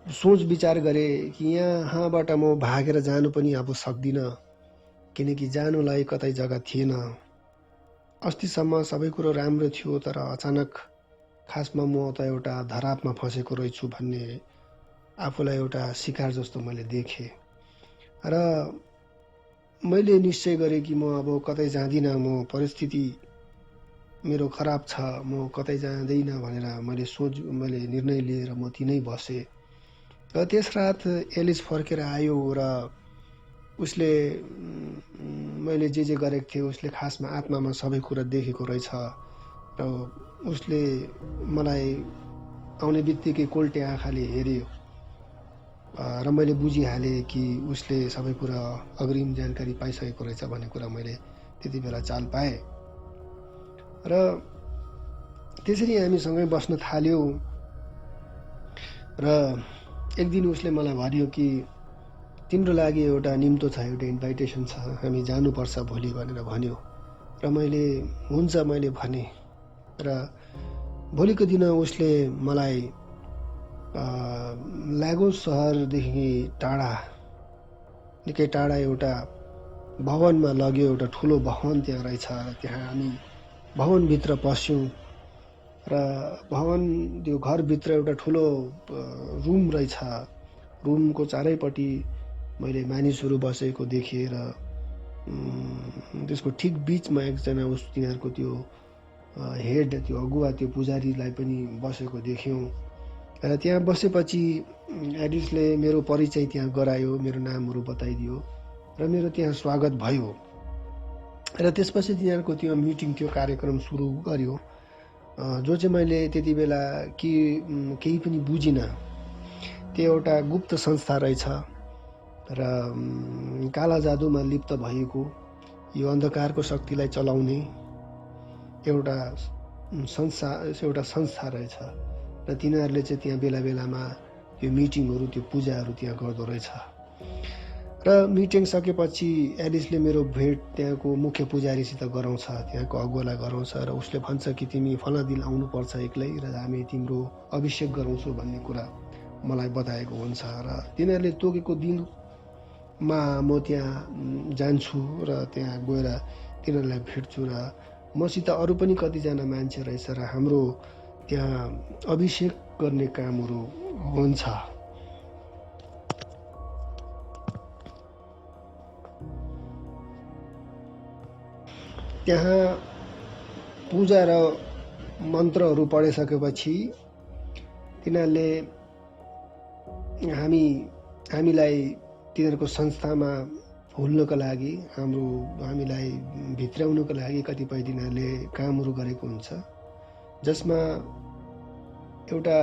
सोच विचार गरेँ कि यहाँबाट म भागेर जानु पनि अब सक्दिनँ, किनकि जानुलाई कतै जग्गा थिएन। अस्तिसम्म सबै कुरो राम्रो थियो, तर अचानक खासमा म त एउटा धरापमा फँसेको रहेछु भन्ने आफूलाई एउटा शिकार जस्तो मैले देखेँ। र मैले निश्चय गरेँ कि म अब कतै जाँदिनँ, म परिस्थिति मेरो खराब छ, म कतै जाँदैन भनेर मैले निर्णय लिएर म त्यहीँ बसेँ। र त्यस रात एलिस फर्केर आयो र उसले मैले जे गरेको थिएँ, उसले खासमा आत्मामा सबै कुरा देखेको रहेछ। र उसले मलाई आउने बित्तिकै कोल्टे आँखाले हेऱ्यो र मैले बुझिहालेँ कि उसले सबै कुरा अग्रिम जानकारी पाइसकेको रहेछ भन्ने कुरा मैले त्यति बेला चाल पाएँ। र त्यसरी हामी सँगै बस्न थाल्यौँ। र एक दिन उसले मलाई भन्यो कि तिम्रो लागि एउटा निम्तो छ, एउटा इन्भाइटेसन छ, हामी जानुपर्छ भोलि भनेर भन्यो। र मैले हुन्छ मैले भने। र भोलिको दिन उसले मलाई लागोस सहरदेखि निकै टाढा एउटा भवनमा लग्यो। एउटा ठुलो भवन त्यहाँ रहेछ। त्यहाँ हामी भवनभित्र पस्यौँ र त्यो घरभित्र एउटा ठुलो रुम रहेछ। रुमको चारैपट्टि मैले मानिसहरू बसेको देखेँ र त्यसको ठिक बिचमा एकजना तिनीहरूको त्यो हेड, त्यो अगुवा, त्यो पुजारीलाई पनि बसेको देख्यौँ। र त्यहाँ बसेपछि एलिसले मेरो परिचय त्यहाँ गरायो, मेरो नामहरू बताइदियो र मेरो त्यहाँ स्वागत भयो। र त्यसपछि तिनीहरूको त्यो मिटिङ, त्यो कार्यक्रम सुरु गर्यो, जो चाहिँ मैले त्यति बेला केही पनि बुझिनँ। त्यो एउटा गुप्त संस्था रहेछ र काला जादुमा लिप्त भएको यो अन्धकारको शक्तिलाई चलाउने एउटा संस्था रहेछ र तिनीहरूले चाहिँ त्यहाँ बेला बेलामा यो मिटिङहरू त्यो पूजाहरू त्यहाँ गर्दो रहेछ। र मिटिङ सकेपछि एलिसले मेरो भेट त्यहाँको मुख्य पुजारीसित गराउँछ, त्यहाँको अगुवालाई गराउँछ र उसले भन्छ कि तिमी फला दिन आउनुपर्छ एक्लै र हामी तिम्रो अभिषेक गराउँछौँ भन्ने कुरा मलाई बताएको हुन्छ। र तिनीहरूले तोकेको दिनमा म त्यहाँ जान्छु र त्यहाँ गएर तिनीहरूलाई भेट्छु र मसित अरू पनि कतिजना मान्छे रहेछ र हाम्रो त्यहाँ अभिषेक गर्ने कामहरू हुन्छ। त्यहाँ पूजा र मन्त्रहरू पढिसकेपछि तिनीहरूले हामीलाई तिनीहरूको संस्थामा हुल्नको लागि हामीलाई भित्राउनको लागि कतिपय तिनीहरूले कामहरू गरेको हुन्छ, जसमा एउटा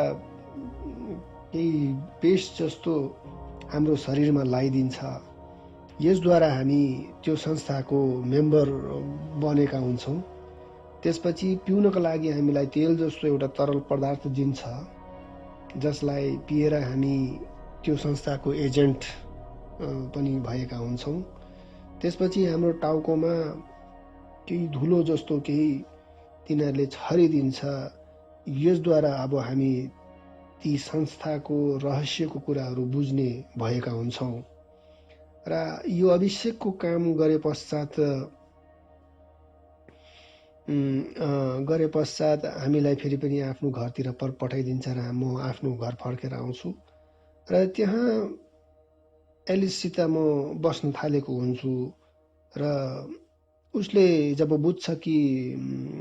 केही पेस्ट जस्तो हाम्रो शरीरमा लगाइदिन्छ। यसद्वारा हामी त्यो संस्थाको मेम्बर बनेका हुन्छौँ। त्यसपछि पिउनको लागि हामीलाई तेल जस्तो एउटा तरल पदार्थ दिन्छ, जसलाई पिएर हामी त्यो संस्थाको एजेन्ट पनि भएका हुन्छौँ। त्यसपछि हाम्रो टाउकोमा केही धुलो जस्तो केही तिनीहरूले छरिदिन्छ। यसद्वारा अब हामी ती संस्थाको रहस्यको कुराहरू बुझ्ने भएका हुन्छौँ। र यो अभिषेकको काम गरे पश्चात हामीलाई फेरि पनि आफ्नो घरतिर पठाइदिन्छ र म आफ्नो घर फर्केर आउँछु। र त्यहाँ एलिससित म बस्न थालेको हुन्छु र उसले जब बुझ्छ कि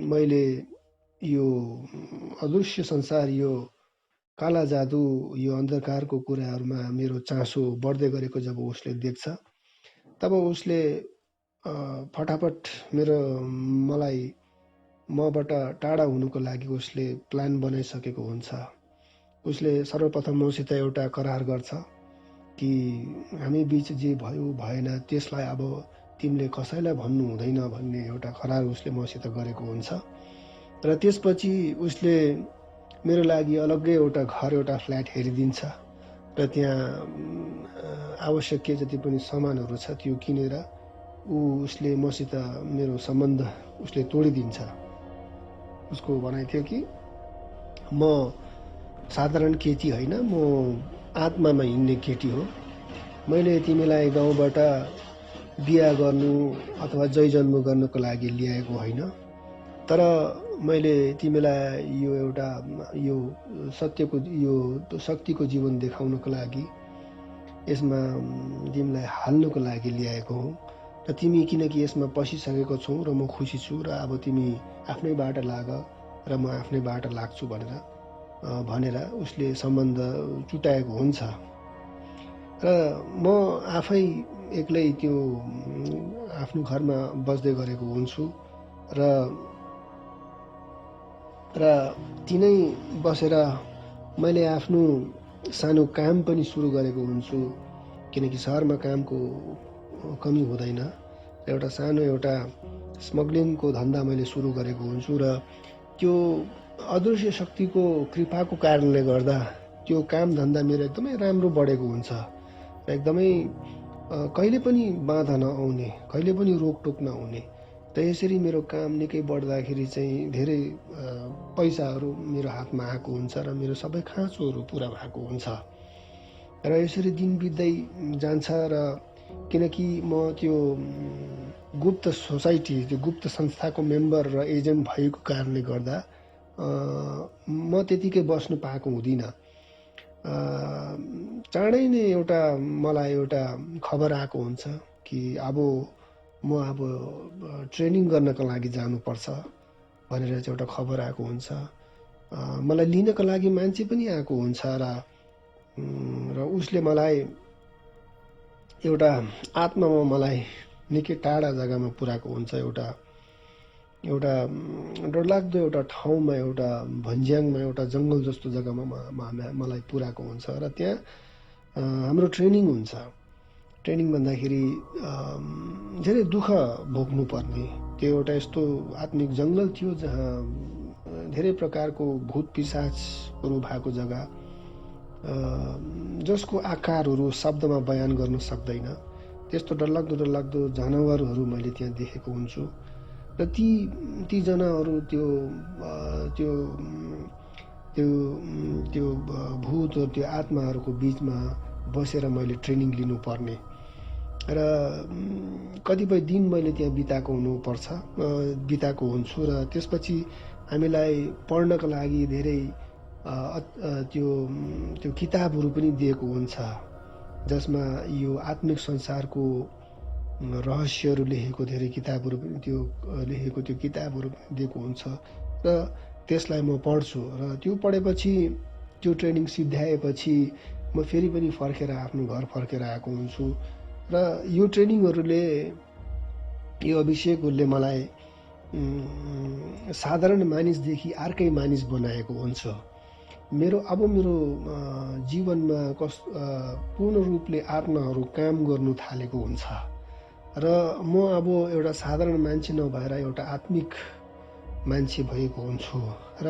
मैले यो अदृश्य संसार, यो काला जादु, यो अन्धकारको कुराहरूमा मेरो चासो बढ्दै गरेको जब उसले देख्छ, तब उसले फटाफट मलाई मबाट टाढा हुनुको लागि उसले प्लान बनाइसकेको हुन्छ। उसले सर्वप्रथम मसित एउटा करार गर्छ कि हामी बीच जे भयो भएन त्यसलाई अब तिमीले कसैलाई भन्नु हुँदैन भन्ने एउटा करार उसले मसित गरेको हुन्छ। र त्यसपछि उसले मेरो लागि अलग्गै एउटा घर, एउटा फ्ल्याट हेरिदिन्छ र त्यहाँ आवश्यक के जति पनि सामानहरू छ त्यो किनेर उसले मसित मेरो सम्बन्ध उसले तोडिदिन्छ। उसको भनाइ थियो कि म साधारण केटी होइन, म आत्मामा हिँड्ने केटी हो। मैले तिमीलाई गाउँबाट बिहा गर्नु अथवा जय जन्म गर्नको लागि ल्याएको होइन, तर मैले तिमीलाई यो शक्तिको जीवन देखाउनको लागि, यसमा तिमीलाई हाल्नुको लागि ल्याएको हो। र तिमी किनकि यसमा पसिसकेको छौ र म खुसी छु र अब तिमी आफ्नै बाटो लाग र म आफ्नै बाटो लाग्छु भनेर उसले सम्बन्ध चुटाएको हुन्छ। र म आफै एक्लै त्यो आफ्नो घरमा बस्दै गरेको हुन्छु र तिनै बसेर मैले आफ्नो सानो काम पनि सुरु गरेको हुन्छु, किनकि सहरमा कामको कमी हुँदैन। एउटा सानो स्मग्लिङको धन्दा मैले सुरु गरेको हुन्छु र त्यो अदृश्य शक्तिको कृपाको कारणले गर्दा त्यो काम धन्दा मेरो एकदमै राम्रो बढेको हुन्छ र एकदमै कहिले पनि बाधा नआउने, कहिले पनि रोकटोक नहुने। र यसरी मेरो काम निकै बढ्दाखेरि चाहिँ धेरै पैसाहरू मेरो हातमा आएको हुन्छ र मेरो सबै खाँचोहरू पुरा भएको हुन्छ। र यसरी दिन बित्दै जान्छ र किनकि म त्यो गुप्त सोसाइटी, त्यो गुप्त संस्थाको मेम्बर र एजेन्ट भएको कारणले गर्दा म त्यतिकै बस्नु पाएको हुँदिनँ। चाँडै नै मलाई एउटा खबर आएको हुन्छ कि म ट्रेनिङ गर्नको लागि जानुपर्छ भनेर चाहिँ एउटा खबर आएको हुन्छ। मलाई लिनको लागि मान्छे पनि आएको हुन्छ र उसले मलाई एउटा आत्मामा मलाई निकै टाढा जग्गामा पुर्याएको हुन्छ। एउटा डरलाग्दो एउटा ठाउँमा, एउटा भन्ज्याङमा, एउटा जङ्गल जस्तो जग्गामा मलाई पुर्याएको हुन्छ र त्यहाँ हाम्रो ट्रेनिङ हुन्छ। ट्रेनिङ भन्दाखेरि धेरै दुःख भोग्नु पर्ने, त्यो एउटा यस्तो आत्मिक जङ्गल थियो जहाँ धेरै प्रकारको भूत पिशाचहरू भएको जग्गा, जसको आकारहरू शब्दमा बयान गर्न सक्दैन, त्यस्तो डरलाग्दो जनावरहरू मैले त्यहाँ देखेको हुन्छु। र ती जनावरहरू त्यो भूत त्यो आत्माहरूको बिचमा बसेर मैले ट्रेनिङ लिनुपर्ने र कतिपय दिन मैले त्यहाँ बिताएको हुन्छु। र त्यसपछि हामीलाई पढ्नका लागि धेरै त्यो किताबहरू पनि दिएको हुन्छ, जसमा यो आत्मिक संसारको रहस्यहरू लेखेको धेरै किताबहरू पनि त्यो किताबहरू पनि दिएको हुन्छ र त्यसलाई म पढ्छु। र त्यो पढेपछि त्यो ट्रेनिङ सिद्ध्याएपछि म फेरि पनि आफ्नो घर फर्केर आएको हुन्छु। र यो ट्रेनिङहरूले, यो अभिषेकहरूले मलाई साधारण मानिसदेखि अर्कै मानिस बनाएको हुन्छ। मेरो जीवनमा पूर्ण रूपले आत्माहरू काम गर्नु थालेको हुन्छ र म अब एउटा साधारण मान्छे नभएर एउटा आत्मिक मान्छे भएको हुन्छु। र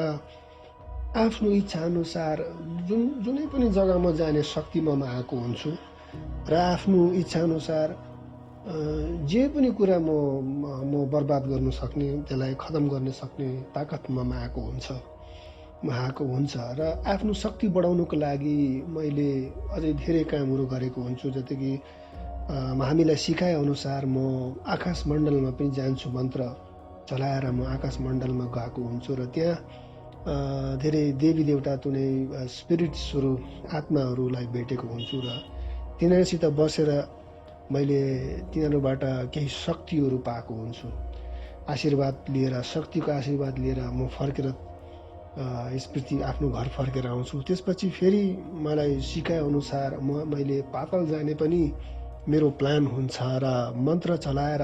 आफ्नो इच्छा अनुसार जुनै पनि जग्गामा जाने शक्ति ममा आएको हुन्छु र आफ्नो इच्छा अनुसार जे पनि कुरा म बर्बाद गर्न सक्ने, त्यसलाई खतम गर्न सक्ने ताकत ममा आएको हुन्छ। र आफ्नो शक्ति बढाउनुको लागि मैले अझै धेरै कामहरू गरेको हुन्छु। जति कि हामीलाई सिकाए अनुसार म आकाश मण्डलमा पनि जान्छु, मन्त्र चलाएर म आकाश मण्डलमा गएको हुन्छु र त्यहाँ धेरै देवी देवता, कुनै स्पिरिट्सहरू, आत्माहरूलाई भेटेको हुन्छु र तिनीहरूसित बसेर मैले तिनीहरूबाट केही शक्तिहरू पाएको हुन्छु। शक्तिको आशीर्वाद लिएर म फर्केर आफ्नो घर फर्केर आउँछु। त्यसपछि फेरि मलाई सिकाए अनुसार मैले पाताल जाने पनि मेरो प्लान हुन्छ र मन्त्र चलाएर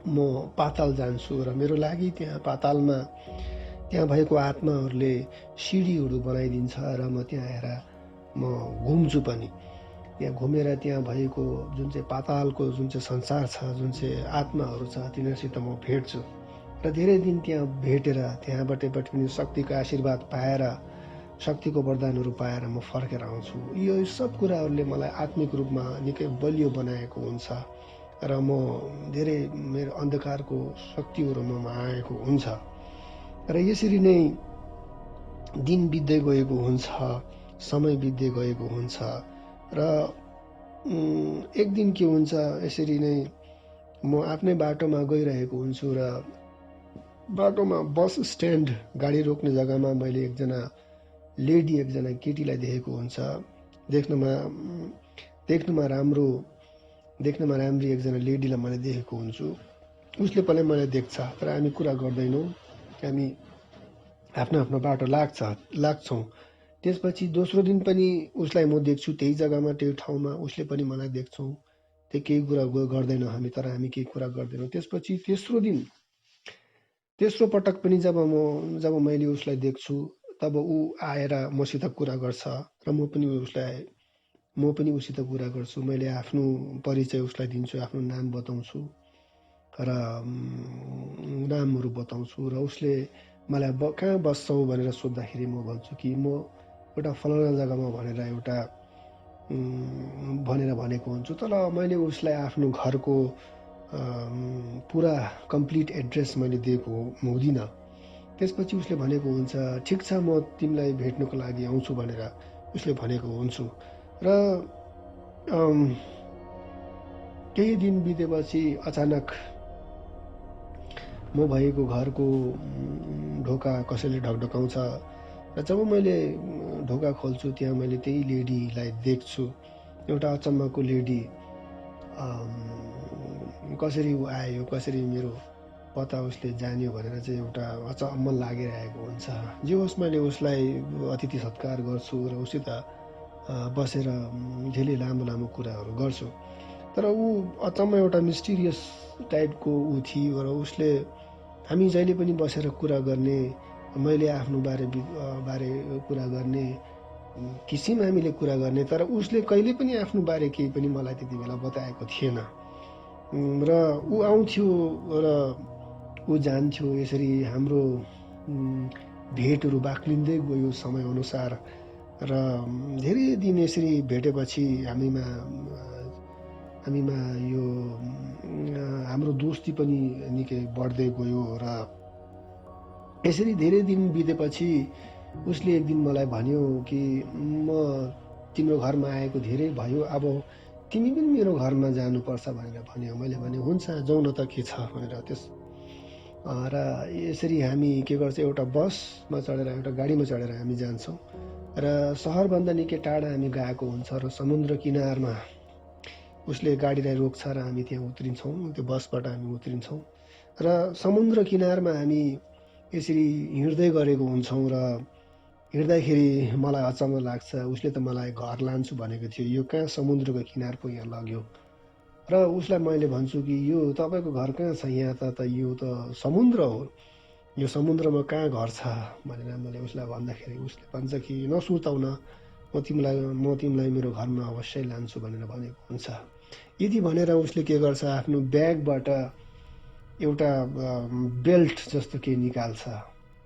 म पाताल जान्छु र मेरो लागि त्यहाँ भएको आत्माहरूले सिडीहरू बनाइदिन्छ र म त्यहाँ आएर म घुम्छु पनि। त्यहाँ घुमेर त्यहाँ भएको जुन चाहिँ पातालको जुन चाहिँ संसार छ, जुन चाहिँ आत्माहरू छ, तिनीहरूसित म भेट्छु र धेरै दिन त्यहाँ भेटेर त्यहाँबाट पनि शक्तिको आशीर्वाद पाएर, शक्तिको वरदानहरू पाएर म फर्केर आउँछु। यो सब कुराहरूले मलाई आत्मिक रूपमा निकै बलियो बनाएको हुन्छ र म धेरै मेरो अन्धकारको शक्तिहरू ममा आएको हुन्छ। र यसरी नै दिन बित्दै गएको हुन्छ, समय बित्दै गएको हुन्छ र एक दिन के हुन्छ, यसरी नै म आफ्नै बाटोमा गइरहेको हुन्छु र बाटोमा बस स्ट्यान्ड, गाडी रोक्ने जग्गामा मैले एकजना केटीलाई देखेको हुन्छ। देख्नमा राम्री एकजना लेडीलाई मैले देखेको हुन्छु। उसले पनि मलाई देख्छ, तर हामी कुरा गर्दैनौँ, हामी आफ्नो बाटो लाग्छौँ। त्यसपछि दोस्रो दिन पनि उसलाई म देख्छु, त्यही जग्गामा, त्यही ठाउँमा, उसले पनि मलाई देख्छौँ। केही कुरा गर्दैनौँ हामी, तर हामी केही कुरा गर्दैनौँ। त्यसपछि तेस्रो पटक पनि जब मैले उसलाई देख्छु, तब ऊ आएर मसित कुरा गर्छ र म पनि उसित कुरा गर्छु। मैले आफ्नो परिचय उसलाई दिन्छु, आफ्नो नाम बताउँछु र नामहरू बताउँछु र उसले मलाई कहाँ बस्छौ भनेर सोद्धाखेरि म भन्छु कि म एउटा फलाना जग्गामा भनेर भनेको हुन्छु। तर मैले उसलाई आफ्नो घरको पुरा कम्प्लिट एड्रेस मैले दिएको हुँदिनँ। त्यसपछि उसले भनेको हुन्छ, ठिक छ, म तिमीलाई भेट्नुको लागि आउँछु भनेर उसले भनेको हुन्छु। र केही दिन बितेपछि अचानक म भएको घरको ढोका कसैले ढकढकाउँछ र जब मैले ढोका खोल्छु, त्यहाँ मैले त्यही लेडीलाई देख्छु। एउटा अचम्मको लेडी, कसरी ऊ आयो, कसरी मेरो पत्ता उसले जान्यो भनेर चाहिँ एउटा अचम्म लागिरहेको हुन्छ। जे होस्, मैले उसलाई अतिथि सत्कार गर्छु र उसित बसेर धेरै लामो कुराहरू गर्छु। तर ऊ अचम्म एउटा मिस्टिरियस टाइपको ऊ थियो र उसले हामी जहिले पनि बसेर कुरा गर्ने, मैले आफ्नो बारे कुरा गर्ने किसिम हामीले कुरा गर्ने, तर उसले कहिले पनि आफ्नो बारे केही पनि मलाई त्यति बेला बताएको थिएन। र ऊ आउँथ्यो र ऊ जान्थ्यो, यसरी हाम्रो भेटहरू बाक्लिँदै गयो समयअनुसार। र धेरै दिन यसरी भेटेपछि हामीमा यो हाम्रो दोस्ती पनि निकै बढ्दै गयो। र यसरी धेरै दिन बितेपछि उसले एक दिन मलाई भन्यो कि म तिम्रो घरमा आएको धेरै भयो, अब तिमी पनि मेरो घरमा जानुपर्छ भनेर भन्यो। मैले भने हुन्छ, जाउँ न त, के छ भनेर। र यसरी हामी के गर्छ, एउटा बसमा चढेर, एउटा गाडीमा चढेर हामी जान्छौँ र सहरभन्दा निकै टाढा हामी गएको हुन्छ र समुद्र किनारमा उसले गाडीलाई रोक्छ र हामी त्यहाँ उत्रिन्छौँ, त्यो बसबाट हामी उत्रिन्छौँ र समुद्र किनारमा हामी यसरी हिँड्दै गरेको हुन्छौँ। र हिँड्दाखेरि मलाई अचम्म लाग्छ, उसले त मलाई घर लान्छु भनेको थियो, यो कहाँ समुद्रको किनार पो यहाँ लग्यो। र उसलाई मैले भन्छु कि यो तपाईँको घर कहाँ छ, यहाँ त यो त समुद्र हो, यो समुद्रमा कहाँ घर छ भनेर मैले उसलाई भन्दाखेरि उसले भन्छ कि नसुर्ताउ न, म तिमीलाई मेरो घरमा अवश्य लान्छु भनेर भनेको हुन्छ। यदि भनेर उसले के गर्छ, आफ्नो ब्यागबाट एउटा बेल्ट जस्तो केही निकाल्छ,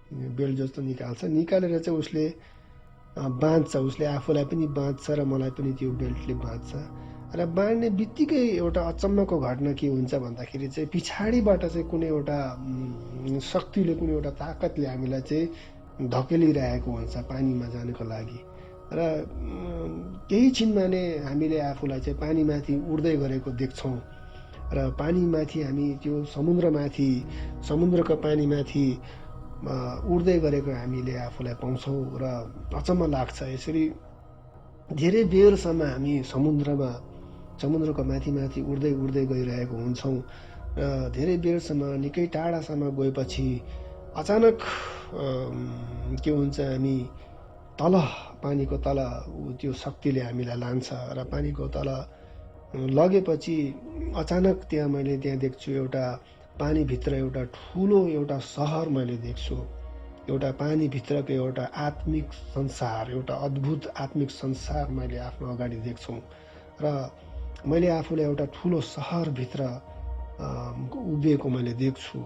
निकालेर चाहिँ उसले बाँध्छ, उसले आफूलाई पनि बाँध्छ र मलाई पनि त्यो बेल्टले बाँध्छ। र बाँड्ने बित्तिकै एउटा अचम्मको घटना के हुन्छ भन्दाखेरि चाहिँ पछाडिबाट चाहिँ कुनै एउटा शक्तिले, कुनै एउटा ताकतले हामीलाई चाहिँ धकेलिरहेको हुन्छ पानीमा जानको लागि। र केही छिनमा नै हामीले आफूलाई चाहिँ पानीमाथि उड्दै गरेको देख्छौँ। र पानीमाथि हामी त्यो समुद्रको पानीमाथि उड्दै गरेको हामीले आफूलाई पाउँछौँ र अचम्म लाग्छ। यसरी धेरै बेरसम्म हामी समुद्रको माथि उड्दै गइरहेको हुन्छौँ र धेरै बेरसम्म, निकै टाढासम्म गएपछि अचानक के हुन्छ, हामी पानीको तल त्यो शक्तिले हामीलाई लान्छ र पानीको तल लगेपछि अचानक मैले त्यहाँ देख्छु, एउटा पानीभित्र एउटा ठुलो एउटा सहर मैले देख्छु। एउटा पानीभित्रको एउटा आत्मिक संसार, एउटा अद्भुत आत्मिक संसार मैले आफ्नो अगाडि देख्छु र मैले आफूलाई एउटा ठुलो सहरभित्र उभिएको मैले देख्छु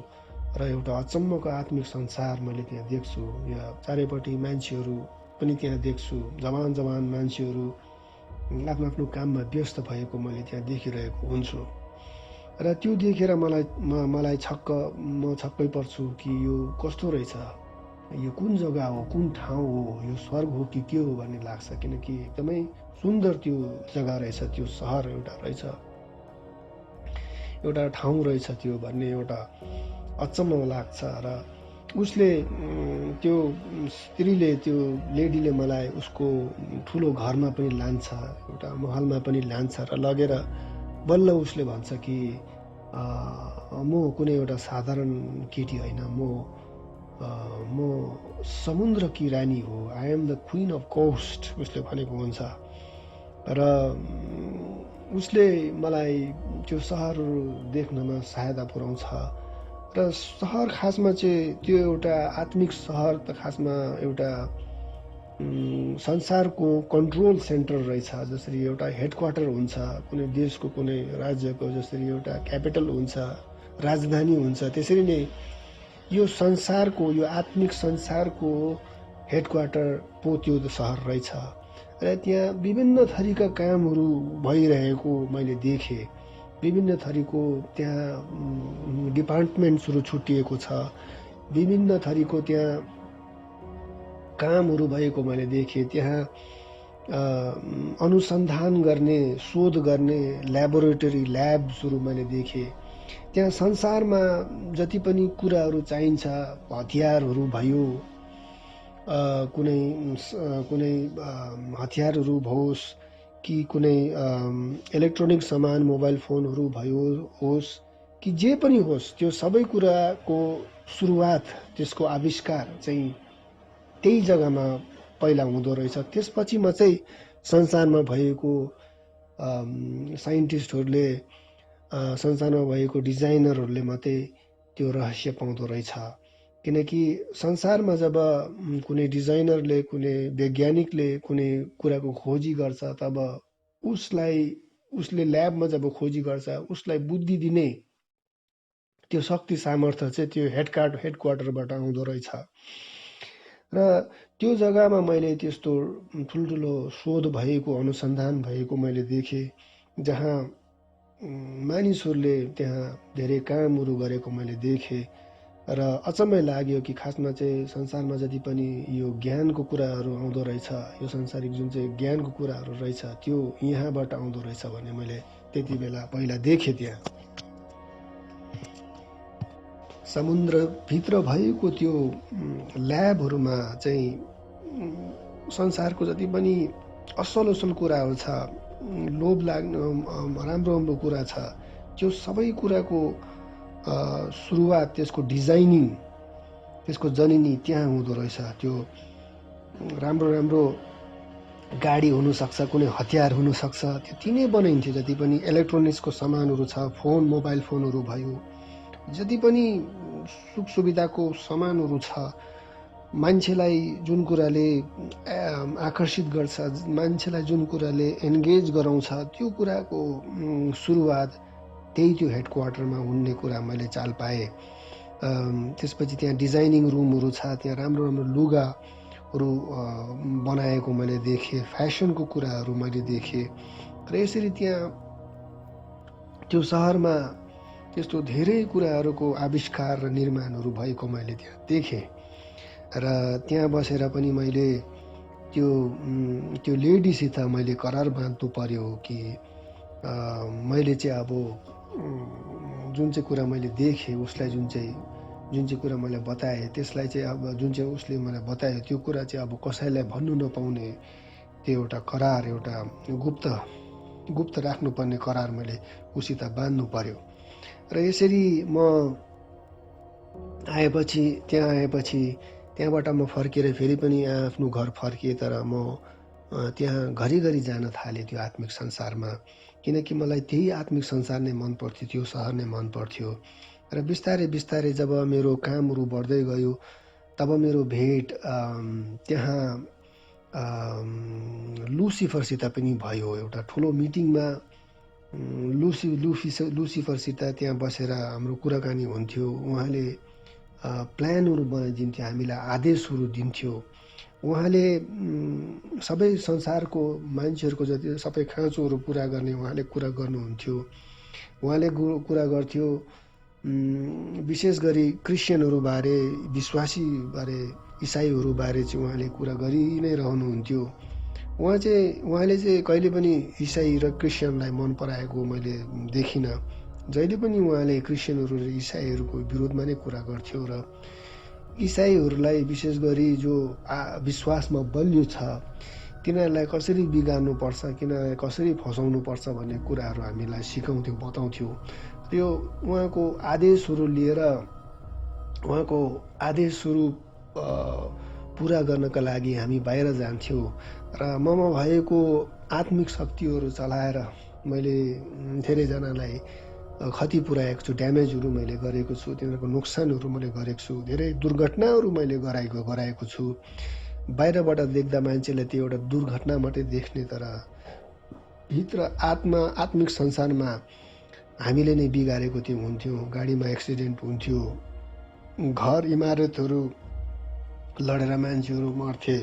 र एउटा अचम्मको आत्मिक संसार मैले त्यहाँ देख्छु। यहाँ चारैपट्टि मान्छेहरू पनि त्यहाँ देख्छु, जवान मान्छेहरू आफ्नो काममा व्यस्त भएको मैले त्यहाँ देखिरहेको हुन्छु। र त्यो देखेर मलाई छक्कै पर्छु कि यो कस्तो रहेछ, यो कुन जग्गा हो, कुन ठाउँ हो, यो स्वर्ग हो कि के हो भन्ने लाग्छ। किनकि एकदमै सुन्दर त्यो जग्गा रहेछ, त्यो सहर एउटा ठाउँ रहेछ त्यो भन्ने एउटा अचम्म लाग्छ। र उसले त्यो स्त्रीले, त्यो लेडीले मलाई उसको ठुलो घरमा पनि लान्छ, एउटा महलमा पनि लान्छ र लगेर बल्ल उसले भन्छ कि म कुनै एउटा साधारण केटी होइन, म समुद्रकी रानी हो, I am the queen of coast उसले भनेको हुन्छ। र उसले मलाई त्यो सहरहरू देख्नमा सहायता पुर्याउँछ। र सहर खासमा चाहिँ त्यो एउटा आत्मिक सहर त खासमा एउटा संसारको कन्ट्रोल सेन्टर रहेछ। जसरी एउटा हेडक्वार्टर हुन्छ कुनै देशको, कुनै राज्यको, जसरी एउटा क्यापिटल हुन्छ, राजधानी हुन्छ, त्यसरी नै यो संसारको, यो आत्मिक संसारको हेडक्वार्टर पो त्यो सहर रहेछ। र त्यहाँ विभिन्न थरीका कामहरू भइरहेको मैले देखेँ। विभिन्न थरीको त्यहाँ डिपार्टमेन्ट्सहरू छुट्टिएको छ, विभिन्न थरीको त्यहाँ कामहरू भएको मैले देखेँ। त्यहाँ अनुसन्धान गर्ने, शोध गर्ने ल्याबोरेटरी, ल्याब्सहरू मैले देखेँ। त्यहाँ संसारमा जति पनि कुराहरू चाहिन्छ, हतियारहरू भयो, कुनै हतियारहरू भओस् कि कुनै इलेक्ट्रोनिक सामान, मोबाइल फोनहरू होस् कि जे पनि होस्, त्यो सबै कुराको सुरुवात, त्यसको आविष्कार चाहिँ त्यही जग्गामा पहिला हुँदो रहेछ। त्यसपछि चाहिँ संसारमा भएको साइन्टिस्टहरूले, संसारमा भएको डिजाइनरहरूले मात्रै त्यो रहस्य पाउँदो रहेछ। किनकि संसारमा जब कुनै डिजाइनरले कुनै वैज्ञानिकले कुनै कुराको खोजी गर्छ तब उसले ल्याबमा जब खोजी गर्छ उसलाई बुद्धि दिने त्यो शक्ति सामर्थ्य चाहिँ त्यो हेडक्वार्टरबाट आउँदो रहेछ। र त्यो जग्गामा मैले त्यस्तो ठुल्ठुलो शोध भएको अनुसन्धान भएको मैले देखेँ, जहाँ मानिसहरूले त्यहाँ धेरै कामहरू गरेको मैले देखेँ। र अचम्मै लाग्यो कि खासमा चाहिँ संसारमा जति पनि यो ज्ञानको कुराहरू आउँदो रहेछ, यो संसारिक जुन चाहिँ ज्ञानको कुराहरू रहेछ त्यो यहाँबाट आउँदो रहेछ भन्ने मैले त्यति बेला पहिला देखेँ। त्यहाँ समुद्रभित्र भएको त्यो ल्याबहरूमा चाहिँ संसारको जति पनि असल कुराहरू छ, लोभ लाग्ने राम्रो राम्रो कुरा छ, त्यो सबै कुराको सुरुवात, त्यसको डिजाइनिङ, त्यसको जननी त्यहाँ हुँदो रहेछ। त्यो राम्रो राम्रो गाडी हुनसक्छ, कुनै हतियार हुनसक्छ, त्यो तिनै बनाइन्थ्यो। जति पनि इलेक्ट्रोनिक्सको सामानहरू छ, फोन, मोबाइल फोनहरू भयो, जति पनि सुख सुविधाको सामानहरू छ, मान्छेलाई जुन कुराले आकर्षित गर्छ, मान्छेलाई जुन कुराले एन्गेज गराउँछ, त्यो कुराको सुरुवात त्यही त्यो हेडक्वार्टरमा हुने कुरा मैले चाल पाएँ। त्यसपछि त्यहाँ डिजाइनिङ रुमहरू छ, त्यहाँ राम्रो राम्रो लुगाहरू बनाएको मैले देखेँ, फ्यासनको कुराहरू मैले देखेँ। र यसरी त्यहाँ त्यो सहरमा त्यस्तो धेरै कुराहरूको आविष्कार र निर्माणहरू भएको मैले त्यहाँ देखेँ। र त्यहाँ बसेर पनि मैले त्यो लेडीसित मैले करार बाँध्नु पर्यो कि मैले चाहिँ अब जुन चाहिँ कुरा मैले देखेँ, उसलाई जुन चाहिँ कुरा मैले बताएँ, त्यसलाई चाहिँ अब जुन चाहिँ उसले मलाई बतायो त्यो कुरा चाहिँ अब कसैलाई भन्नु नपाउने त्यो एउटा करार, एउटा गुप्त राख्नुपर्ने करार मैले उसित बाँध्नु पर्यो। र यसरी म त्यहाँबाट म फर्केर फेरि पनि आफ्नो घर फर्केँ। तर म त्यहाँ घरिघरि जान थालेँ त्यो आत्मिक संसारमा, किनकि मलाई त्यही आत्मिक संसार नै मन पर्थ्यो, त्यो सहर नै मन पर्थ्यो। र बिस्तारै बिस्तारै जब मेरो कामहरू बढ्दै गयो तब मेरो भेट त्यहाँ लुसिफरसित पनि भयो। एउटा ठुलो मिटिङमा लुसिफरसित त्यहाँ बसेर हाम्रो कुराकानी हुन्थ्यो। उहाँले प्लानहरू बनाइदिन्थ्यो, हामीलाई आदेशहरू दिन्थ्यो। उहाँले सबै संसारको मान्छेहरूको जति सबै खाँचोहरू पुरा गर्ने उहाँले कुरा गर्नुहुन्थ्यो। उहाँले कुरा गर्थ्यो विशेष गरी क्रिस्चियनहरूबारे, विश्वासीबारे, इसाईहरूबारे चाहिँ उहाँले कुरा गरि नै रहनुहुन्थ्यो। उहाँले चाहिँ कहिले पनि इसाई र क्रिस्चियनलाई मन पराएको मैले देखिनँ। जहिले पनि उहाँले क्रिस्चियनहरू र इसाईहरूको विरोधमा नै कुरा गर्थ्यो। र इसाईहरूलाई विशेष गरी जो विश्वासमा बलियो छ तिनीहरूलाई कसरी बिगार्नुपर्छ, तिनीहरूलाई कसरी फसाउनुपर्छ भन्ने कुराहरू हामीलाई सिकाउँथ्यो, बताउँथ्यो। त्यो उहाँको आदेशहरू लिएर, उहाँको आदेशहरू पुरा गर्नका लागि हामी बाहिर जान्थ्यौँ। र ममा भएको आत्मिक शक्तिहरू चलाएर मैले धेरैजनालाई क्षति पुर्याएको छु, ड्यामेजहरू मैले गरेको छु, तिनीहरूको नोक्सानहरू मैले गरेको छु, धेरै दुर्घटनाहरू मैले गराएको छु। बाहिरबाट देख्दा मान्छेले त्यो एउटा दुर्घटना मात्रै देख्ने, तर भित्र आत्मिक संसारमा हामीले नै बिगारेको त्यो हुन्थ्यो। गाडीमा एक्सिडेन्ट हुन्थ्यो, घर इमारतहरू लडेर मान्छेहरू मर्थे,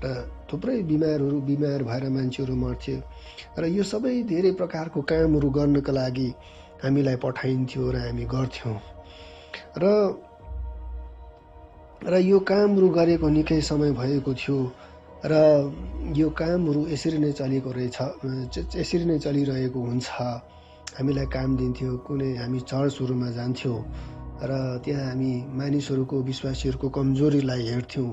र थुप्रै बिमार भएर मान्छेहरू मर्थे। र यो सबै धेरै प्रकारको कामहरू गर्नका लागि हामीलाई पठाइन्थ्यो र हामी गर्थ्यौँ। र यो कामहरू गरेको निकै समय भएको थियो। र यो कामहरू यसरी नै चलिरहेको हुन्छ। हामीलाई काम दिन्थ्यो, कुनै हामी चर्चहरूमा जान्थ्यौँ र त्यहाँ हामी मानिसहरूको, विश्वासीहरूको कमजोरीलाई हेर्थ्यौँ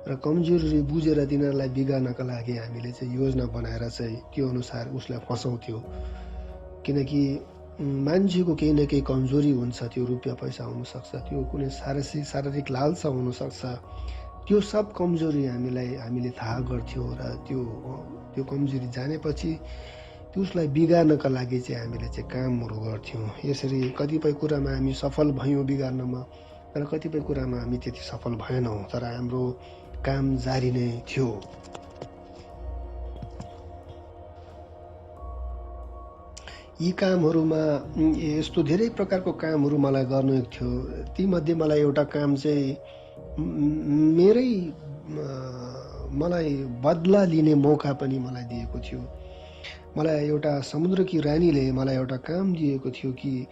र कमजोरी बुझेर तिनीहरूलाई बिगार्नका लागि हामीले चाहिँ योजना बनाएर चाहिँ त्यो अनुसार उसलाई फसाउँथ्यो। किनकि मान्छेको केही न केही कमजोरी हुन्छ, त्यो रुपियाँ पैसा हुनसक्छ, त्यो कुनै शारीरिक लालसा हुनसक्छ। त्यो सब कमजोरी हामीले थाहा गर्थ्यौँ। र त्यो कमजोरी जानेपछि त्यसलाई बिगार्नका लागि चाहिँ हामीले चाहिँ कामहरू गर्थ्यौँ। यसरी कतिपय कुरामा हामी सफल भयौँ बिगार्नमा, तर कतिपय कुरामा हामी त्यति सफल भएनौँ, तर हाम्रो काम जारी नै थियो। यी कामहरूमा यस्तो धेरै प्रकारको कामहरू मलाई गर्नु थियो। तीमध्ये मलाई एउटा काम चाहिँ मेरै मलाई बदला लिने मौका पनि मलाई दिएको थियो। मलाई एउटा समुद्रकी रानीले मलाई एउटा काम दिएको थियो कि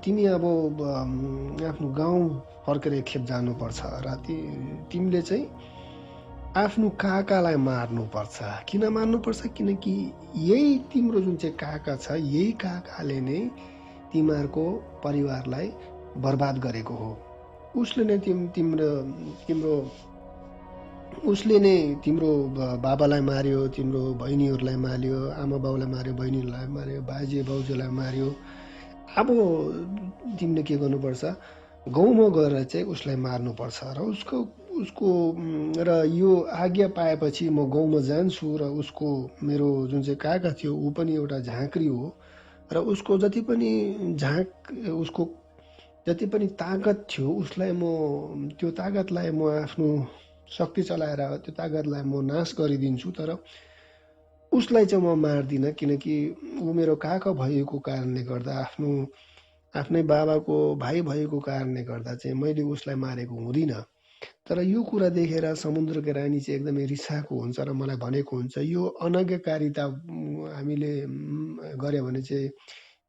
तिमी अब आफ्नो गाउँ फर्केर एकखेप जानुपर्छ र तिमीले चाहिँ आफ्नो काकालाई मार्नुपर्छ। किन मार्नुपर्छ? किनकि यही तिम्रो जुन चाहिँ काका छ, यही काकाले नै तिमीहरूको परिवारलाई बर्बाद गरेको हो। उसले नै उसले नै तिम्रो बाबालाई मार्यो, तिम्रो बहिनीहरूलाई मार्यो, आमा बाउलाई मार्यो, बहिनीहरूलाई मार्यो, बाजे बाउजूलाई मार्यो। अब तिमीले के गर्नुपर्छ? गाउँमा गएर चाहिँ उसलाई मार्नुपर्छ र उसको र यो आज्ञा पाएपछि म गाउँमा जान्छु र मेरो जुन चाहिँ काका थियो ऊ पनि एउटा झाँक्री हो र उसको जति पनि ताकत थियो त्यो ताकतलाई म आफ्नो शक्ति चलाएर त्यो ताकतलाई म नाश गरिदिन्छु। तर उसलाई चाहिँ म मार्दिनँ, किनकि ऊ मेरो काका भएको कारणले गर्दा, आफ्नै बाबाको भाइ भएको कारणले गर्दा चाहिँ मैले उसलाई मारेको हुँदिनँ। तर यो कुरा देखेर समुद्रको रानी चाहिँ एकदमै रिसाएको हुन्छ र मलाई भनेको हुन्छ, यो अनज्ञाकारिता हामीले गऱ्यो भने चाहिँ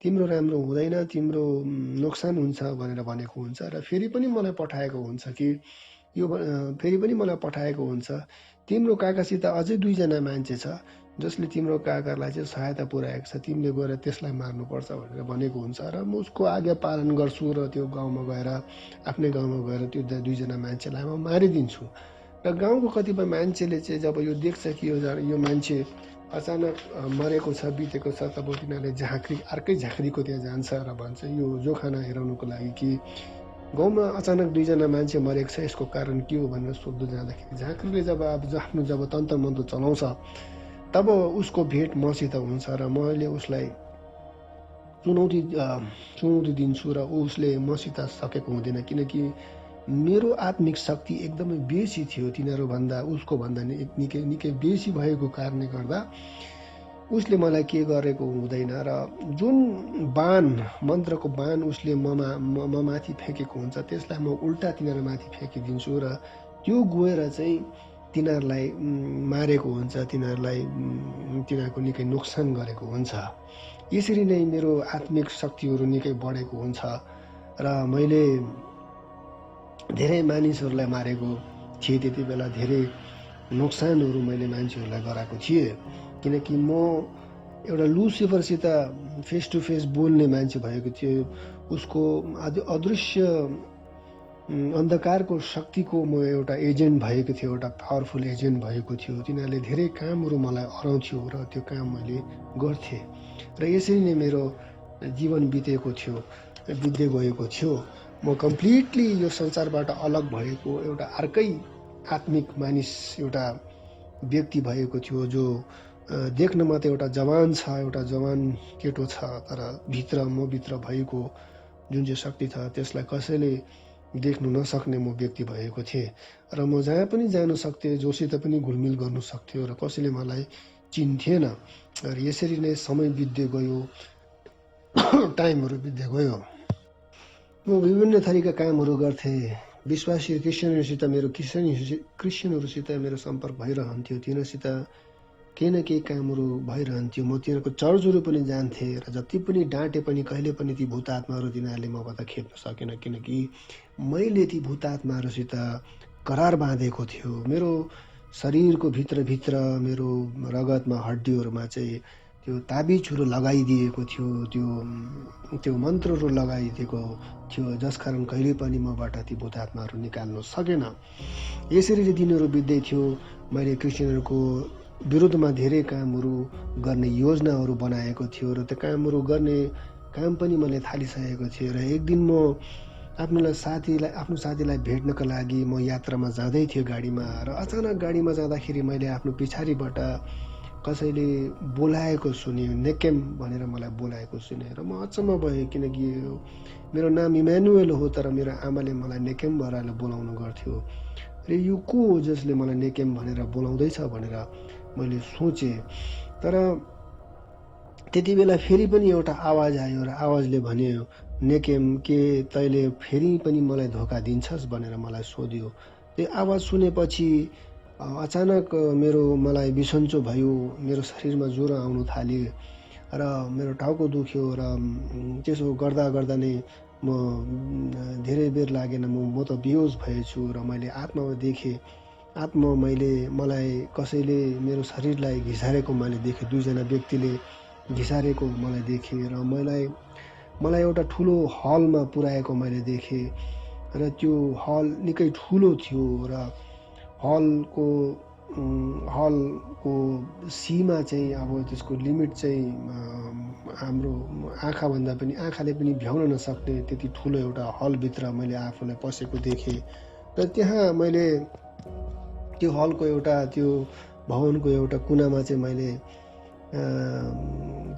तिम्रो राम्रो हुँदैन, तिम्रो नोक्सान हुन्छ भनेर भनेको हुन्छ। र फेरि पनि मलाई पठाएको हुन्छ तिम्रो काकासित अझै 2 जना मान्छे छ जसले तिम्रो काकालाई चाहिँ सहायता पुर्याएको छ, तिमीले गएर त्यसलाई मार्नुपर्छ भनेर भनेको हुन्छ। र म उसको आज्ञा पालन गर्छु र त्यो आफ्नै गाउँमा गएर त्यो 2 जना मान्छेलाई म मारिदिन्छु। र गाउँको कतिपय मान्छेले चाहिँ जब यो देख्छ कि यो मान्छे अचानक मरेको छ, बितेको छ, तब तिनीहरूले अर्कै झाँक्रीको त्यहाँ जान्छ र भन्छ यो जोखाना हेराउनुको लागि कि गाउँमा अचानक 2 जना मान्छे मरेको छ, यसको कारण के हो भनेर सोध्नु जाँदाखेरि झाँक्रीले जब तन्त्र मन्त्र चलाउँछ तब उसको भेट मसित हुन्छ र मैले उसलाई चुनौती दिन्छु र उसले मसित सकेको हुँदैन, किनकि मेरो आत्मिक शक्ति एकदमै बेसी थियो उसको भन्दा निकै बेसी भएको कारणले गर्दा उसले मलाई के गरेको हुँदैन। र जुन मन्त्रको बाण उसले म माथि फ्याँकेको हुन्छ त्यसलाई म उल्टा तिनीहरू माथि फ्याँकिदिन्छु र त्यो गएर चाहिँ तिनीहरूलाई मारेको हुन्छ, तिनीहरूको निकै नोक्सान गरेको हुन्छ। यसरी नै मेरो आत्मिक शक्तिहरू निकै बढेको हुन्छ र मैले धेरै मानिसहरूलाई मारेको थिएँ। त्यति बेला धेरै नोक्सानहरू मैले मान्छेहरूलाई गराएको थिएँ, किनकि म एउटा लुसिफरसित फेस टु फेस बोल्ने मान्छे भएको थियो। उसको अदृश्य अन्धकारको शक्तिको म एउटा एजेन्ट भएको थियो, एउटा पावरफुल एजेन्ट भएको थियो। तिनीहरूले धेरै कामहरू मलाई अराउँथ्यो र त्यो काम मैले गर्थेँ र यसरी नै मेरो जीवन बित्दै गएको थियो। म कम्प्लिटली यो संसारबाट अलग भएको एउटा अर्कै आत्मिक मानिस, एउटा व्यक्ति भएको थियो जो देख्नमा त एउटा जवान केटो छ, तर मभित्र भएको जुन चाहिँ शक्ति छ त्यसलाई कसैले देख्नु नसक्ने म व्यक्ति भएको थिएँ र म जहाँ पनि जानु सक्थेँ, जोसित पनि घुलमिल गर्नु सक्थ्यो र कसैले मलाई चिन्थेन। र यसरी नै समय बित्दै गयो, टाइमहरू बित्दै गयो। म विभिन्न थरीका कामहरू गर्थेँ। विश्वासी क्रिस्चियनहरूसित मेरो सम्पर्क भइरहन्थ्यो, तिनीहरूसित केही न केही कामहरू भइरहन्थ्यो। म तिनीहरूको चर्चहरू पनि जान्थेँ र जति पनि डाँटे पनि कहिले पनि ती भूतात्माहरू तिनीहरूले मबाट खेद्न सकेन, किनकि मैले ती भूतात्माहरूसित करार बाँधेको थियो। मेरो शरीरको भित्र मेरो रगतमा हड्डीहरूमा चाहिँ त्यो ताबिजहरू लगाइदिएको थियो, त्यो मन्त्रहरू लगाइदिएको थियो, जसकारण कहिले पनि मबाट ती भूतात्माहरू निकाल्नु सकेन। यसरी दिनहरू बित्दै थियो। मैले क्रिस्चियनहरूको विरुद्धमा धेरै कामहरू गर्ने योजनाहरू बनाएको थियो र त्यो कामहरू गर्ने काम पनि मैले थालिसकेको थिएँ। र एक दिन म आफ्नो साथीलाई भेट्नका लागि म यात्रामा जाँदै थिएँ गाडीमा, र अचानक गाडीमा जाँदाखेरि मैले आफ्नो पछाडिबाट कसैले बोलाएको सुने, नेकेम भनेर मलाई बोलाएको सुने र म अचम्म भएँ, किनकि मेरो नाम इमानुएल हो तर मेरो आमाले मलाई नेकेम भएर बोलाउनु गर्थ्यो र यो को हो जसले मलाई नेकेम भनेर बोलाउँदैछ भनेर मैले सोचेँ। तर त्यति बेला फेरि पनि एउटा आवाज आयो र आवाजले भन्यो, नेकेम के तैँले फेरि पनि मलाई धोका दिन्छस् भनेर मलाई सोध्यो। त्यो आवाज सुनेपछि अचानक मलाई बिसन्चो भयो, मेरो शरीरमा ज्वरो आउनु थाल्यो र मेरो टाउको दुख्यो र त्यसो गर्दा गर्दा नै म धेरै बेर लागेन, म त बेहोस भएछु र मैले आत्मामा देखेँ। मलाई कसैले मेरो शरीरलाई घिसारेको मैले देखेँ, दुईजना व्यक्तिले घिसारेको मलाई देखेँ र मलाई एउटा ठुलो हलमा पुर्याएको मैले देखेँ र त्यो हल निकै ठुलो थियो र हलको सीमा चाहिँ अब त्यसको लिमिट चाहिँ हाम्रो आँखाले पनि भ्याउन नसक्ने त्यति ठुलो एउटा हलभित्र मैले आफूलाई पसेको देखेँ र त्यहाँ मैले त्यो हलको त्यो भवनको एउटा कुनामा चाहिँ मैले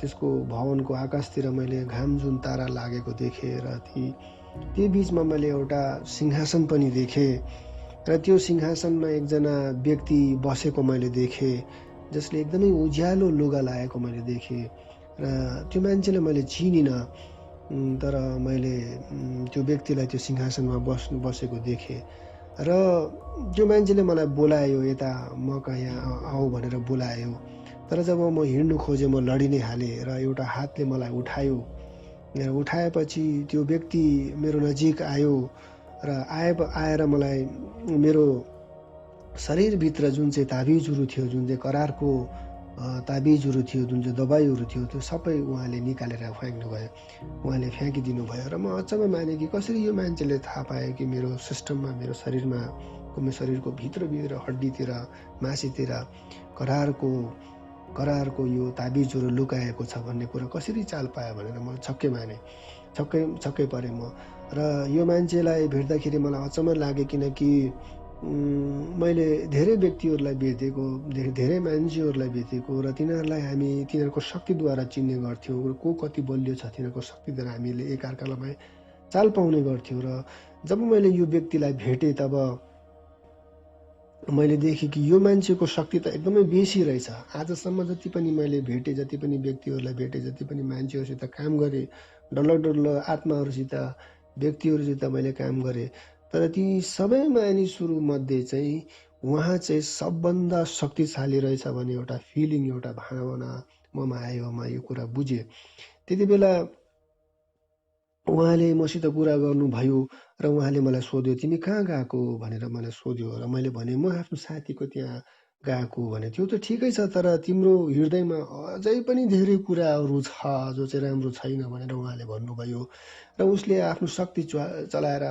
त्यसको भवनको आकाशतिर मैले घाम जुन तारा लागेको देखेँ र त्यो बिचमा मैले एउटा सिंहासन पनि देखेँ र त्यो सिंहासनमा एकजना व्यक्ति बसेको मैले देखेँ, जसले एकदमै उज्यालो लुगा लगाएको मैले देखेँ र त्यो मान्छेलाई मैले चिनिनँ, तर मैले त्यो व्यक्तिलाई त्यो सिंहासनमा बसेको देखेँ र त्यो मान्छेले मलाई बोलायो, यता म कहाँ यहाँ आऊ भनेर बोलायो। तर जब म हिँड्नु खोजेँ म लडी नै हालेँ र एउटा हातले मलाई उठाएपछि त्यो व्यक्ति मेरो नजिक आयो र आएर मलाई मेरो शरीरभित्र जुन चाहिँ ताबिजहरू थियो, जुन चाहिँ करारको ताबिजहरू थियो, जुन चाहिँ दबाईहरू थियो, त्यो सबै उहाँले निकालेर फ्याँक्नुभयो, उहाँले फ्याँकिदिनु भयो र म अचम्म माने कि कसरी यो मान्छेले थाहा पायो कि मेरो सिस्टममा, मेरो शरीरको भित्र हड्डीतिर, मासीतिर करारको यो ताबिजहरू लुकाएको छ भन्ने कुरा कसरी चाल पायो भनेर म छक्कै माने, छक्कै परेँ म। र यो मान्छेलाई भेट्दाखेरि मलाई अचम्म लाग्यो, किनकि मैले धेरै व्यक्तिहरूलाई भेटेको, धेरै मान्छेहरूलाई भेटेको र तिनीहरूको शक्तिद्वारा चिन्ने गर्थ्यौँ, को कति बलियो छ तिनीहरूको शक्तिद्वारा हामीले एकअर्कालाई चाल पाउने गर्थ्यौँ। र जब मैले यो व्यक्तिलाई भेटेँ तब मैले देखेँ कि यो मान्छेको शक्ति त एकदमै बेसी रहेछ। आजसम्म जति पनि मैले भेटेँ, जति पनि व्यक्तिहरूलाई भेटेँ, जति पनि मान्छेहरूसित काम गरेँ, डल्लो आत्माहरूसित, व्यक्तिहरूसित मैले काम गरेँ, तर ती सबै मानिसहरूमध्ये चाहिँ उहाँ चाहिँ सबभन्दा शक्तिशाली रहेछ भन्ने एउटा फिलिङ, एउटा भावना ममा आयो। म यो कुरा बुझेँ। त्यति बेला उहाँले मसित कुरा गर्नुभयो र उहाँले मलाई सोध्यो, तिमी कहाँ गएको भनेर मलाई सोध्यो र मैले भने म आफ्नो साथीको त्यहाँ गएको भने। त्यो त ठिकै छ, तर तिम्रो हृदयमा अझै पनि धेरै कुराहरू छ जो चाहिँ राम्रो छैन भनेर उहाँले भन्नुभयो र उसले आफ्नो शक्ति चलाएर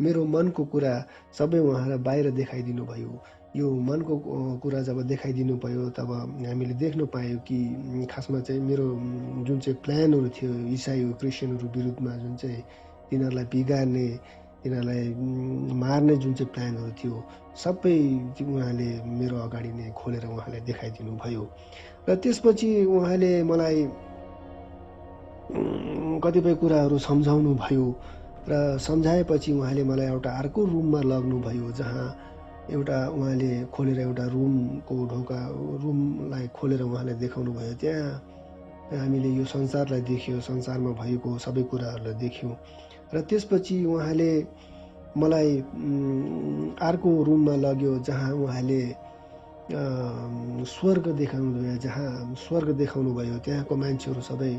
मेरो मनको कुरा सबै उहाँलाई बाहिर देखाइदिनु भयो। यो मनको कुरा जब देखाइदिनु भयो तब हामीले देख्न पायौँ कि खासमा चाहिँ मेरो जुन चाहिँ प्लानहरू थियो इसाई क्रिस्चियनहरू विरुद्धमा, जुन चाहिँ तिनीहरूलाई बिगार्ने, तिनीहरूलाई मार्ने जुन चाहिँ प्लानहरू थियो, सबै उहाँले मेरो अगाडि नै खोलेर उहाँले देखाइदिनु भयो। र त्यसपछि उहाँले मलाई कतिपय कुराहरू सम्झाउनु भयो र सम्झाएपछि उहाँले मलाई एउटा अर्को रुममा लग्नुभयो, जहाँ उहाँले खोलेर एउटा रुमलाई खोलेर उहाँले देखाउनु भयो। त्यहाँ हामीले यो संसारलाई देख्यौँ, संसारमा भएको सबै कुराहरूलाई देख्यौँ। र त्यसपछि उहाँले मलाई अर्को रुममा लग्यो, जहाँ उहाँले स्वर्ग देखाउनु भयो। त्यहाँको मान्छेहरू सबै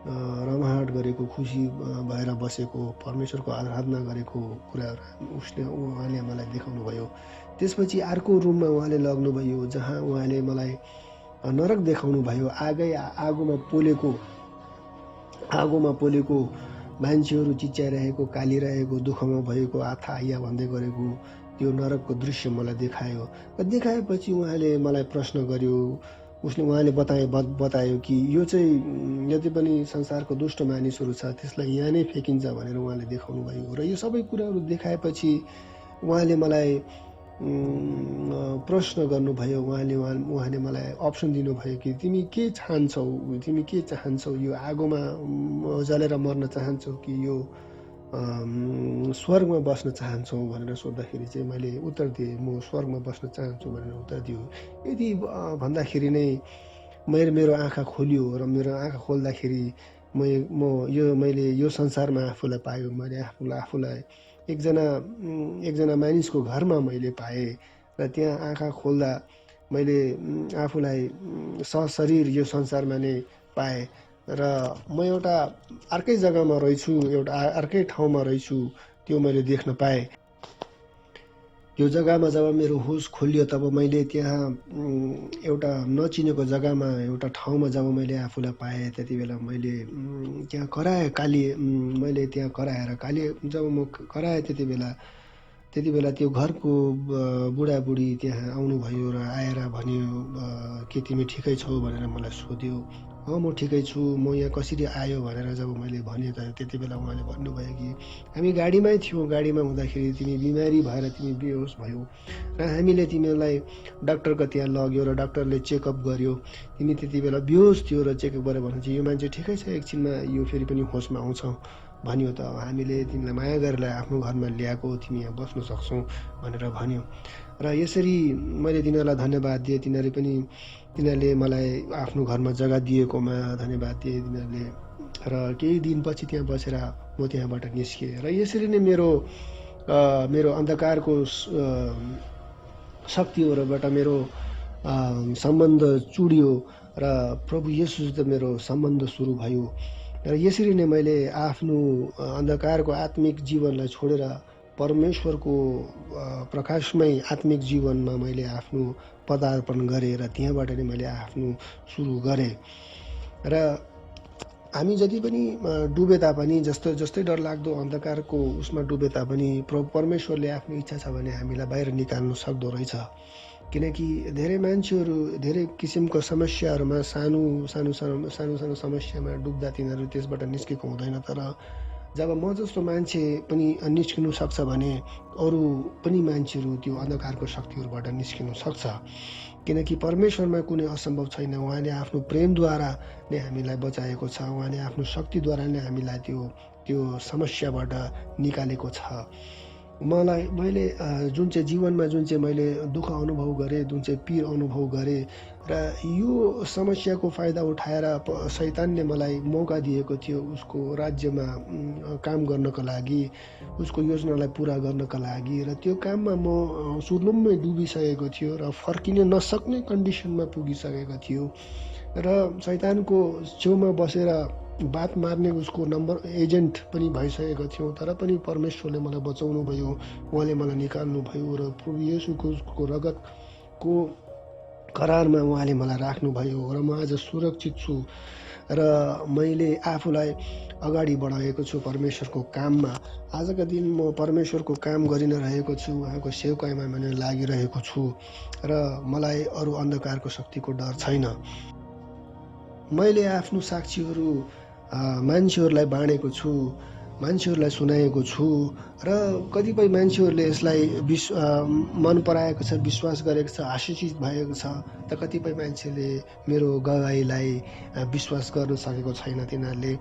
रमाहट गरेको, खुसी भएर बसेको, परमेश्वरको आराधना गरेको कुराहरू उहाँले मलाई देखाउनु भयो। त्यसपछि अर्को रुममा उहाँले लग्नुभयो, जहाँ उहाँले मलाई नरक देखाउनु भयो। आगोमा पोलेको मान्छेहरू चिच्याइरहेको, कालिरहेको, दुःखमा भएको, आथा आइया भन्दै गरेको त्यो नरकको दृश्य मलाई देखायो। र देखाएपछि उहाँले मलाई प्रश्न गर्यो, उहाँले बतायो कि यो चाहिँ जति पनि संसारको दुष्ट मानिसहरू छ त्यसलाई यहाँ नै फ्याँकिन्छ भनेर उहाँले देखाउनु भयो। र यो सबै कुराहरू देखाएपछि उहाँले मलाई प्रश्न गर्नुभयो। उहाँले मलाई अप्सन दिनुभयो कि तिमी के चाहन्छौ, यो आगोमा जलेर मर्न चाहन्छौ कि यो स्वर्गमा बस्न चाहन्छौ भनेर सोद्धाखेरि चाहिँ मैले उत्तर दिएँ, म स्वर्गमा बस्न चाहन्छु भनेर उत्तर दियो। यदि भन्दाखेरि नै मेरो आँखा खोलियो र मेरो आँखा खोल्दाखेरि मैले यो संसारमा आफूलाई पायो। मैले आफूलाई एकजना मानिसको घरमा मैले पाएँ र त्यहाँ आँखा खोल्दा मैले आफूलाई सशरीर यो संसारमा नै पाएँ र म एउटा अर्कै जग्गामा रहेछु, एउटा अर्कै ठाउँमा रहेछु, त्यो मैले देख्न पाएँ। यो जग्गामा जब मेरो होस खोलियो तब मैले त्यहाँ एउटा नचिनेको जग्गामा, एउटा ठाउँमा जब मैले आफूलाई पाएँ, त्यति बेला मैले त्यहाँ मैले त्यहाँ कराएँ। जब म कराएँ त्यति बेला त्यो घरको बुढाबुढी त्यहाँ आउनुभयो र आएर भन्यो के तिमी ठिकै छौ भनेर मलाई सोध्यो। म ठिकै छु, म यहाँ कसरी आयो भनेर जब मैले भने त्यति बेला उहाँले भन्नुभयो कि हामी गाडीमै थियौँ, गाडीमा हुँदाखेरि तिमी बिमारी भएर तिमी बेहोस भयो र हामीले तिमीलाई डाक्टरको त्यहाँ लग्यो र डाक्टरले चेकअप गर्यो। तिमी त्यति बेला बेहोस थियो र चेकअप गरेर भनेपछि यो मान्छे ठिकै छ, एकछिनमा यो फेरि पनि होसमा आउँछ भन्यो। त हामीले तिमीलाई माया गरेर आफ्नो घरमा ल्याएको, तिमी यहाँ बस्न सक्छौ भनेर भन्यो। र यसरी मैले तिनीहरूलाई धन्यवाद दिएँ। तिनीहरूले मलाई आफ्नो घरमा जग्गा दिएकोमा धन्यवाद दिए तिनीहरूले। र केही दिनपछि त्यहाँ बसेर म त्यहाँबाट निस्केँ र यसरी नै मेरो अन्धकारको शक्तिहरूबाट मेरो सम्बन्ध चुडियो र प्रभु येशूसित मेरो सम्बन्ध सुरु भयो। र यसरी नै मैले आफ्नो अन्धकारको आत्मिक जीवनलाई छोडेर परमेश्वरको प्रकाशमय आत्मिक जीवनमा मैले आफ्नो पदार्पण गरेँ र त्यहाँबाट नै मैले आफ्नो सुरु गरेँ। र हामी जति पनि डुबे तापनि, जस्तै डरलाग्दो अन्धकारको उसमा डुबे तापनि परमेश्वरले आफ्नो इच्छा छ भने हामीलाई बाहिर निकाल्नु सक्दो रहेछ। किनकि धेरै मान्छेहरू धेरै किसिमको समस्याहरूमा सानो समस्यामा डुब्दा तिनीहरू त्यसबाट निस्केको हुँदैन। तर जब म जस्तो मान्छे पनि निस्किनु सक्छ भने अरू पनि मान्छेहरू त्यो अन्धकारको शक्तिहरूबाट निस्किनु सक्छ। किनकि परमेश्वरमा कुनै असम्भव छैन। उहाँले आफ्नो प्रेमद्वारा नै हामीलाई बचाएको छ। उहाँले आफ्नो शक्तिद्वारा नै हामीलाई त्यो समस्याबाट निकालेको छ। मैले जुन चाहिँ जीवनमा मैले दुःख अनुभव गरेँ, जुन चाहिँ पीर अनुभव गरेँ र यो समस्याको फाइदा उठाएर शैतानले मलाई मौका दिएको थियो उसको राज्यमा काम गर्नको लागि, उसको योजनालाई पुरा गर्नका लागि। र त्यो काममा म सुर्लुम्मै डुबिसकेको थियो र फर्किन नसक्ने कन्डिसनमा पुगिसकेको थियो। र शैतानको छेउमा बसेर बात मार्ने उसको एजेन्ट पनि भइसकेको थियौँ। तर पनि परमेश्वरले मलाई बचाउनु भयो, उहाँले मलाई निकाल्नु भयो र प्रभु येशूको रगतको करारमा उहाँले मलाई राख्नुभयो र म आज सुरक्षित छु। र मैले आफूलाई अगाडि बढाएको छु परमेश्वरको काममा। आजका दिन म परमेश्वरको काम गरि नै रहेको छु, उहाँको सेवकाइमा मैले लागिरहेको छु र मलाई अरू अन्धकारको शक्तिको डर छैन। मैले आफ्नो साक्षीहरू मान्छेहरूलाई बाँडेको छु, मान्छेहरूलाई सुनाएको छु र कतिपय मान्छेहरूले यसलाई मन पराएको छ, विश्वास गरेको छ, आशीषित भएको छ। त कतिपय मान्छेले मेरो गवाईलाई विश्वास गर्न सकेको छैन, तिनीहरूले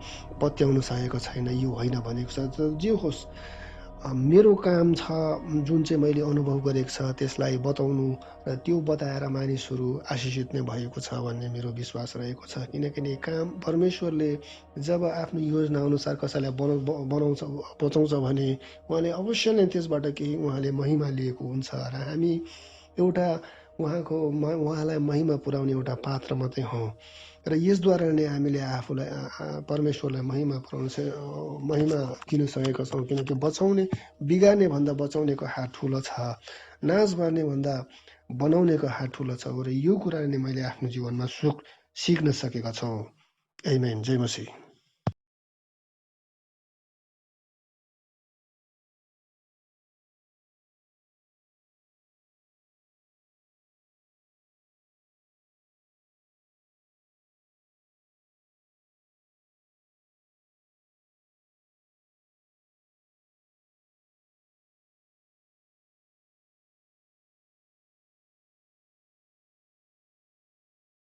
पत्याउन सकेको छैन यो होइन भनेको छ। जे होस्, मेरो काम छ जुन चाहिँ मैले अनुभव गरेको छ त्यसलाई बताउनु र त्यो बताएर मानिसहरू आशीषित नै भएको छ भन्ने मेरो विश्वास रहेको छ। किनकि काम परमेश्वरले जब आफ्नो योजना अनुसार कसैलाई बचाउँछ भने उहाँले अवश्य नै त्यसबाट केही उहाँले महिमा लिएको हुन्छ र हामी एउटा उहाँलाई महिमा पुर्याउने एउटा पात्र मात्रै हौँ। र यसद्वारा नै हामीले आफूलाई परमेश्वरलाई महिमा दिन सकेका छौँ। किनकि बिगार्ने भन्दा बचाउनेको हात ठुलो छ, नाश गर्ने भन्दा बनाउनेको हात ठुलो छ। र यो कुरा नै मैले आफ्नो जीवनमा सिक्न सकेका छौँ। आमेन। जय मसीह।